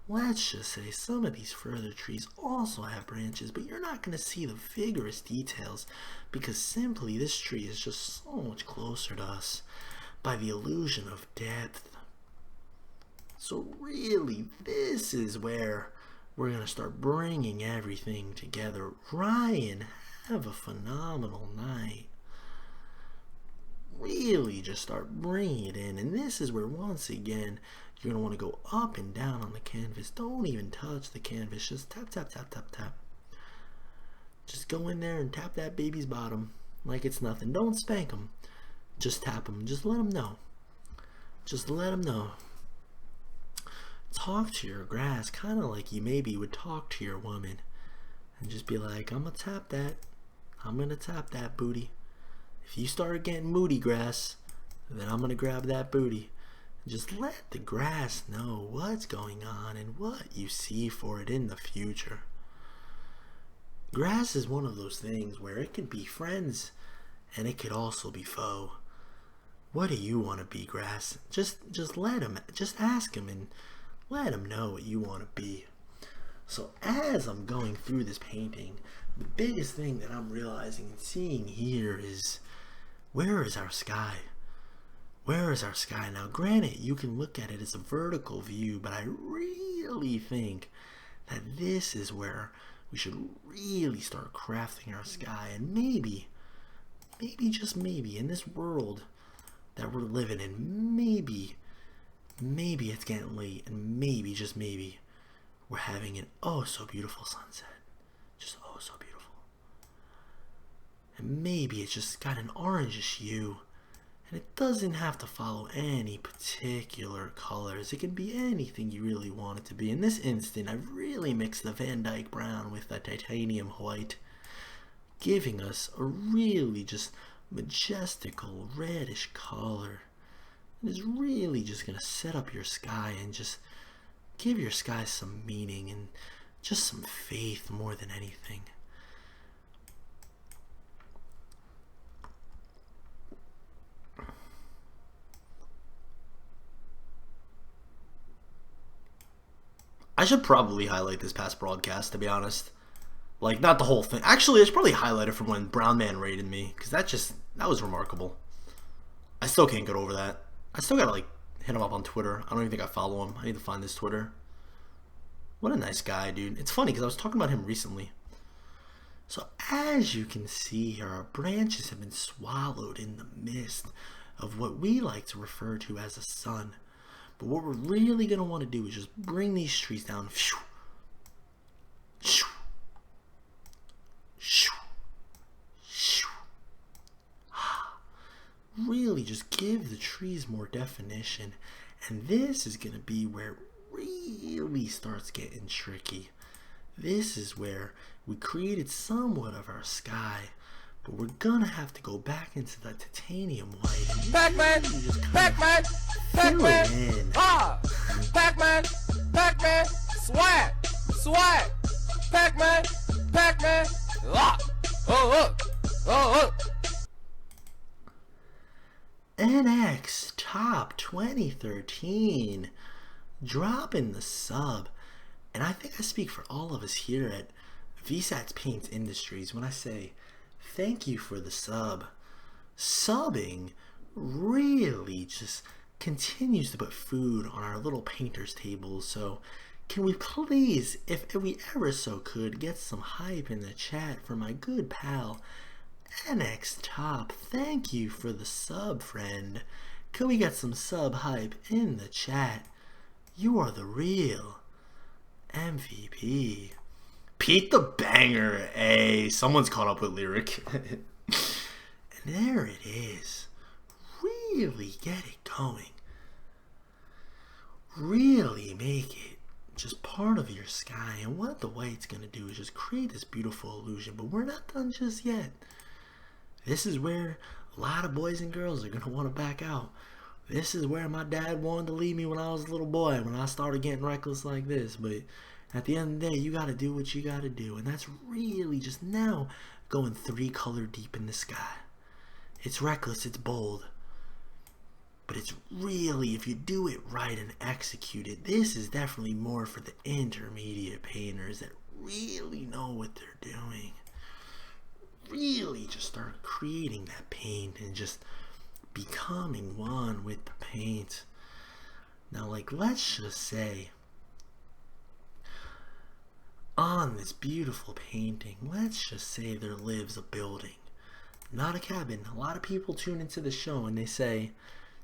Let's just say some of these further trees also have branches, but you're not going to see the vigorous details because simply this tree is just so much closer to us by the illusion of depth. So really, this is where we're going to start bringing everything together. Ryan, have a phenomenal night. really just start bringing it in. And this is where, once again, you're going to want to go up and down on the canvas. Don't even touch the canvas. Just tap, tap, tap, tap, tap. Just go in there and tap that baby's bottom like it's nothing. Don't spank them. Just tap them. Just let them know. Just let them know. Talk to your grass kind of like you maybe would talk to your woman. And just be like, I'm going to tap that. I'm going to tap that booty. If you start getting moody, grass, then I'm going to grab that booty. Just let the grass know what's going on and what you see for it in the future. Grass is one of those things where it could be friends and it could also be foe. What do you want to be, grass? Just let him, just ask him and let him know what you want to be. So as I'm going through this painting, the biggest thing that I'm realizing and seeing here is, where is our sky? Where is our sky? Now granted, you can look at it as a vertical view, but I really think that this is where we should really start crafting our sky. And maybe just maybe, in this world that we're living in, maybe it's getting late, and maybe, just maybe, we're having an oh so beautiful sunset. Just oh so beautiful. And maybe it's just got an orangish hue. And it doesn't have to follow any particular colors. It can be anything you really want it to be. In this instant, I've really mixed the Van Dyke brown with the titanium white, giving us a really just majestical reddish color. It is really just going to set up your sky and just give your sky some meaning and just some faith more than anything. I should probably highlight this past broadcast, to be honest. Like, not the whole thing. Actually, I should probably highlight it from when Brown Man raided me, because that was remarkable. I still can't get over that. I still gotta, like, hit him up on Twitter. I don't even think I follow him. I need to find his Twitter. What a nice guy, dude. It's funny, because I was talking about him recently. So, as you can see here, our branches have been swallowed in the mist of what we like to refer to as a sun. But what we're really going to want to do is just bring these trees down. Really just give the trees more definition. And this is going to be where it really starts getting tricky. This is where we created somewhat of our sky, but we're gonna have to go back into the titanium white. Pac-Man! Pac-Man! Pac-Man! Ah! Pac-Man! Pac-Man! Swag! Swag! Pac-Man! Pac-Man! Ah! Oh, oh! NX Top 2013 dropping the sub. And I think I speak for all of us here at vsat Paints Industries when I say thank you for the sub. Subbing really just continues to put food on our little painters tables. So can we please, if we ever so could, get some hype in the chat for my good pal NX Top. Thank you for the sub, friend. Can we get some sub hype in the chat? You are the real MVP. Pete the Banger. Hey, someone's caught up with Lyric. And there it is. Really get it going. Really make it just part of your sky. And what the white's going to do is just create this beautiful illusion. But we're not done just yet. This is where a lot of boys and girls are going to want to back out. This is where my dad wanted to leave me when I was a little boy, when I started getting reckless like this. But at the end of the day, you got to do what you got to do. And that's really just now going 3 color deep in the sky. It's reckless, it's bold. But it's really, if you do it right and execute it, this is definitely more for the intermediate painters that really know what they're doing. Really just start creating that paint and just becoming one with the paint. Now, like, let's just say on this beautiful painting, let's just say there lives a building not a cabin. A lot of people tune into the show and they say,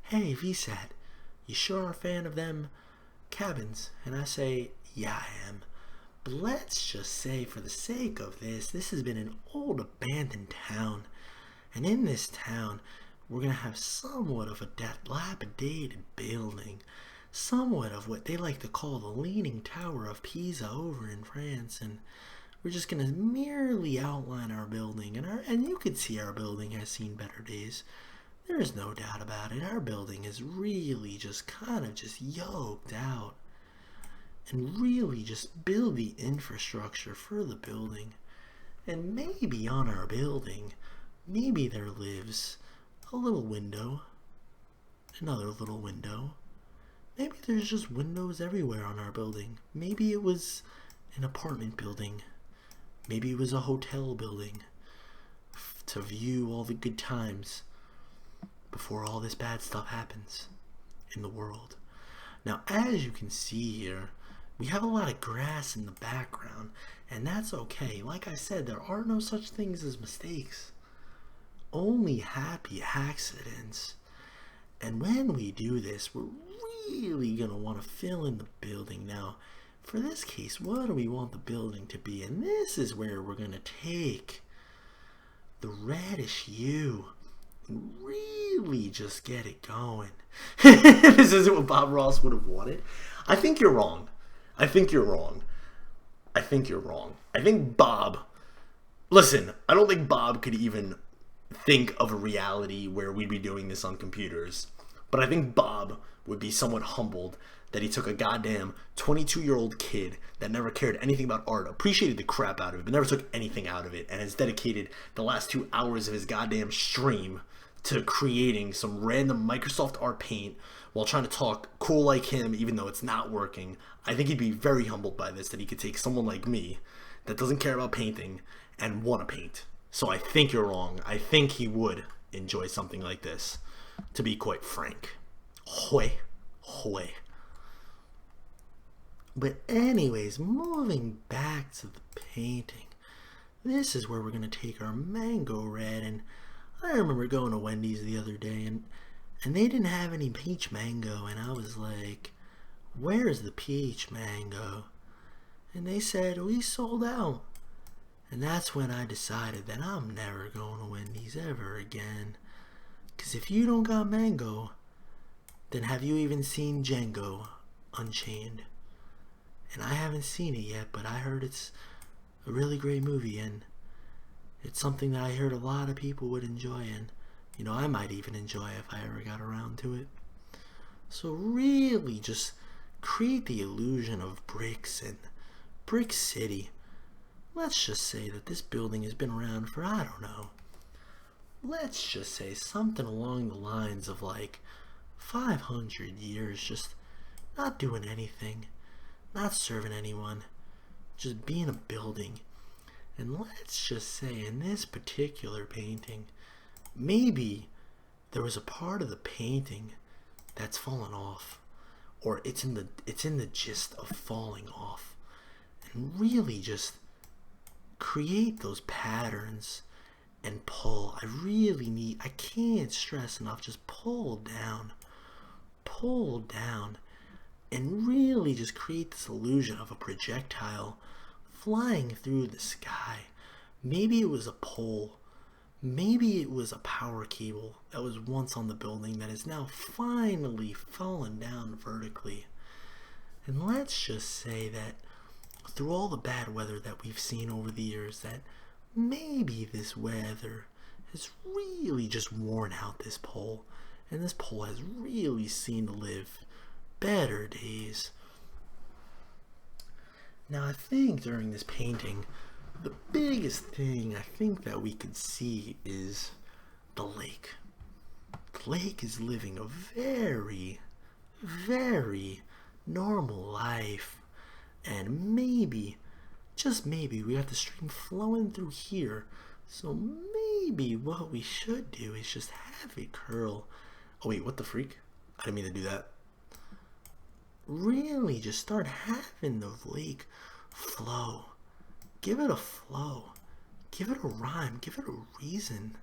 hey, VSAT, you sure are a fan of them cabins? And I say, yeah, I am. But let's just say, for the sake of this has been an old abandoned town. And in this town, we're going to have somewhat of a dilapidated building. Somewhat of what they like to call the Leaning Tower of Pisa over in France. And we're just going to merely outline our building. And you can see our building has seen better days. There's no doubt about it. Our building is really just kind of just yoked out. And really just build the infrastructure for the building. And maybe on our building, maybe there lives a little window, another little window. Maybe there's just windows everywhere on our building. Maybe it was an apartment building. Maybe it was a hotel building to view all the good times before all this bad stuff happens in the world. Now, as you can see here, we have a lot of grass in the background, and that's okay. Like I said, there are no such things as mistakes. Only happy accidents. And when we do this, we're really going to want to fill in the building. Now, for this case, what do we want the building to be? And this is where we're going to take the reddish hue and really just get it going. This isn't what Bob Ross would have wanted. I think you're wrong. I think you're wrong. I think you're wrong. I think Bob... Listen, I don't think Bob could even think of a reality where we'd be doing this on computers. But I think Bob would be somewhat humbled that he took a goddamn 22-year-old kid that never cared anything about art, appreciated the crap out of it, but never took anything out of it, and has dedicated the last 2 hours of his goddamn stream to creating some random Microsoft Art Paint while trying to talk cool like him, even though it's not working. I think he'd be very humbled by this, that he could take someone like me that doesn't care about painting and want to paint. So I think you're wrong. I think he would enjoy something like this, to be quite frank. Hoy. But anyways, moving back to the painting, this is where we're going to take our mango red. And I remember going to Wendy's the other day, and they didn't have any peach mango, and I was like, where's the peach mango? And they said, we sold out. And that's when I decided that I'm never going to Wendy's ever again. Because if you don't got mango, then have you even seen Django Unchained? And I haven't seen it yet, but I heard it's a really great movie, and it's something that I heard a lot of people would enjoy, and you know, I might even enjoy if I ever got around to it. So really just create the illusion of bricks and Brick City. Let's just say that this building has been around for, I don't know, let's just say something along the lines of like 500 years, just not doing anything, not serving anyone, just being a building. And let's just say in this particular painting, maybe there was a part of the painting that's fallen off, or it's in the gist of falling off, and really just create those patterns and pull. I can't stress enough, just pull down, and really just create this illusion of a projectile flying through the sky. Maybe it was a pole, maybe it was a power cable that was once on the building that is now finally fallen down vertically. And let's just say that through all the bad weather that we've seen over the years, that maybe this weather has really just worn out this pole, and this pole has really seen to live better days. Now I think during this painting, the biggest thing I think that we could see is the lake. The lake is living a very, very normal life. And maybe, just maybe, we got the stream flowing through here. So maybe what we should do is just have it curl. Oh wait, what the freak? I didn't mean to do that. Really just start having the lake flow. Give it a flow. Give it a rhyme. Give it a reason.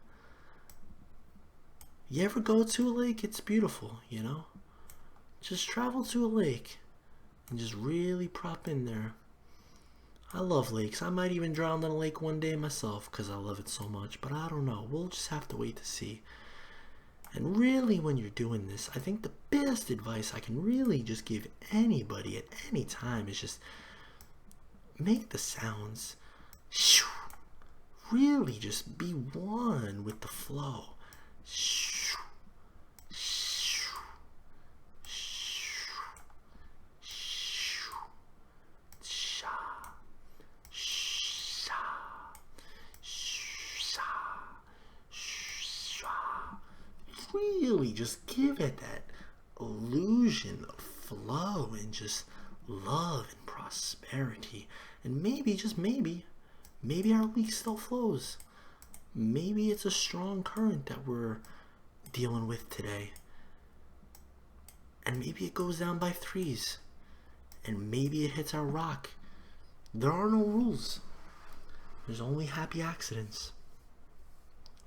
You ever go to a lake? It's beautiful, you know? Just travel to a lake and just really prop in there. I love lakes. I might even drown in a lake one day myself because I love it so much, but I don't know. We'll just have to wait to see. And really, when you're doing this, I think the best advice I can really just give anybody at any time is just make the sounds. Really just be one with the flow. Really just give it that illusion of flow and just love and prosperity. And maybe, just maybe our leak still flows. Maybe it's a strong current that we're dealing with today. And maybe it goes down by threes. And maybe it hits our rock. There are no rules. There's only happy accidents.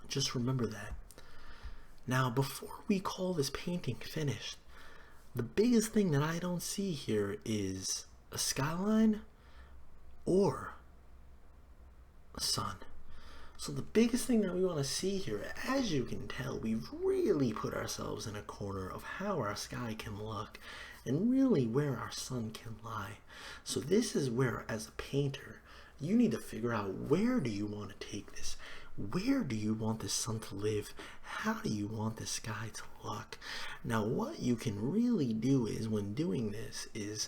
Just remember that. Now, before we call this painting finished, the biggest thing that I don't see here is a skyline or a sun. So the biggest thing that we want to see here, as you can tell, we've really put ourselves in a corner of how our sky can look and really where our sun can lie. So this is where, as a painter, you need to figure out, where do you want to take this? Where do you want the sun to live? How do you want the sky to look? Now, what you can really do is, when doing this, is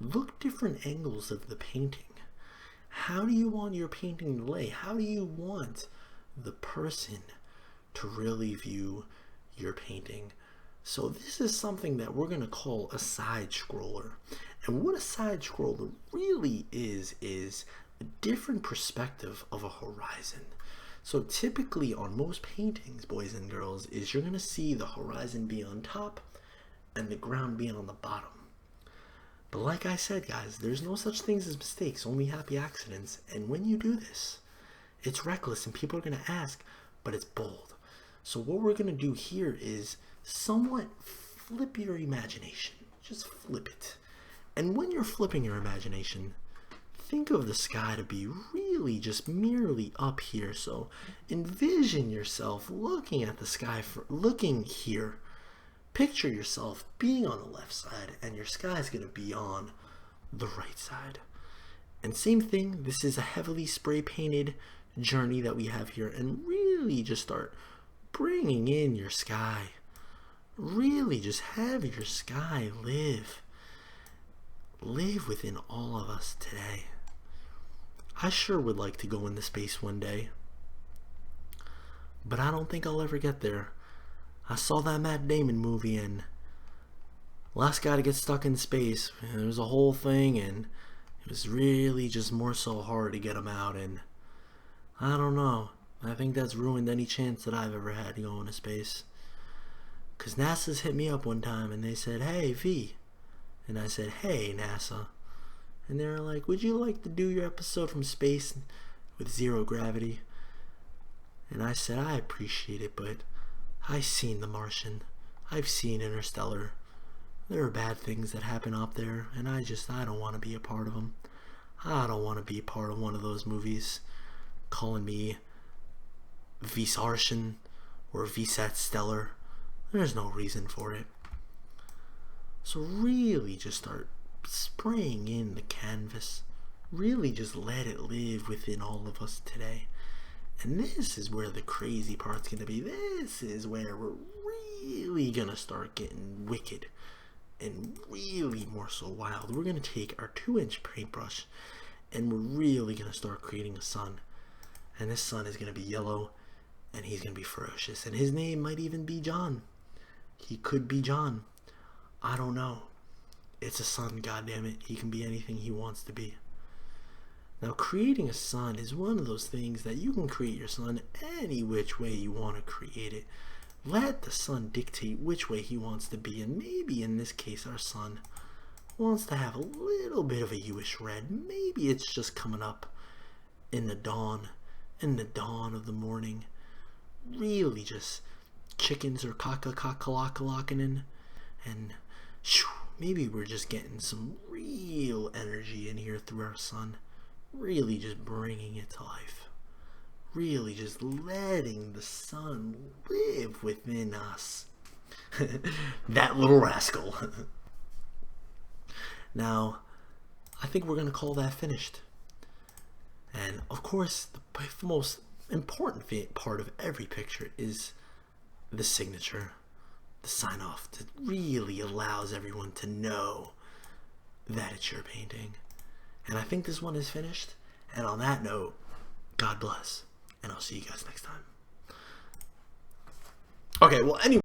look different angles of the painting. How do you want your painting to lay? How do you want the person to really view your painting? So this is something that we're going to call a side scroller. And what a side scroller really is a different perspective of a horizon. So typically on most paintings, boys and girls, is you're going to see the horizon be on top and the ground being on the bottom. But like I said, guys, there's no such things as mistakes, only happy accidents. And when you do this, it's reckless and people are going to ask, but it's bold. So what we're going to do here is somewhat flip your imagination. Just flip it. And when you're flipping your imagination, think of the sky to be really just merely up here. So envision yourself looking at the sky, looking here. Picture yourself being on the left side and your sky is going to be on the right side. And same thing, this is a heavily spray painted journey that we have here, and really just start bringing in your sky. Really just have your sky live within all of us today. I sure would like to go into space one day, but I don't think I'll ever get there. I saw that Matt Damon movie, and last guy to get stuck in space, there was a whole thing, and it was really just more so hard to get him out. And I don't know, I think that's ruined any chance that I've ever had going to space. Cause NASA's hit me up one time and they said, "Hey V," and I said, "Hey NASA," and they were like, "Would you like to do your episode from space with zero gravity?" And I said, "I appreciate it, but I've seen The Martian. I've seen Interstellar. There are bad things that happen up there, and I don't want to be a part of them. I don't want to be a part of one of those movies calling me vsat or vsat stellar. There's no reason for it." So really just start spraying in the canvas. Really just let it live within all of us today. And this is where the crazy part's going to be. This is where we're really going to start getting wicked and really more so wild. We're going to take our 2-inch paintbrush and we're really going to start creating a sun. And this sun is going to be yellow and he's going to be ferocious. And his name might even be John. He could be John. I don't know. It's a sun, goddammit. He can be anything he wants to be. Now, creating a sun is one of those things that you can create your sun any which way you want to create it. Let the sun dictate which way he wants to be, and maybe in this case our sun wants to have a little bit of a yellowish red. Maybe it's just coming up in the dawn of the morning. Really just chickens are locking, and maybe we're just getting some real energy in here through our sun, really just bringing it to life, really just letting the sun live within us. That little rascal. Now, I think we're going to call that finished. And of course, the most important part of every picture is the signature, the sign off that really allows everyone to know that it's your painting. And I think this one is finished. And on that note, God bless. And I'll see you guys next time. Okay, well, anyway.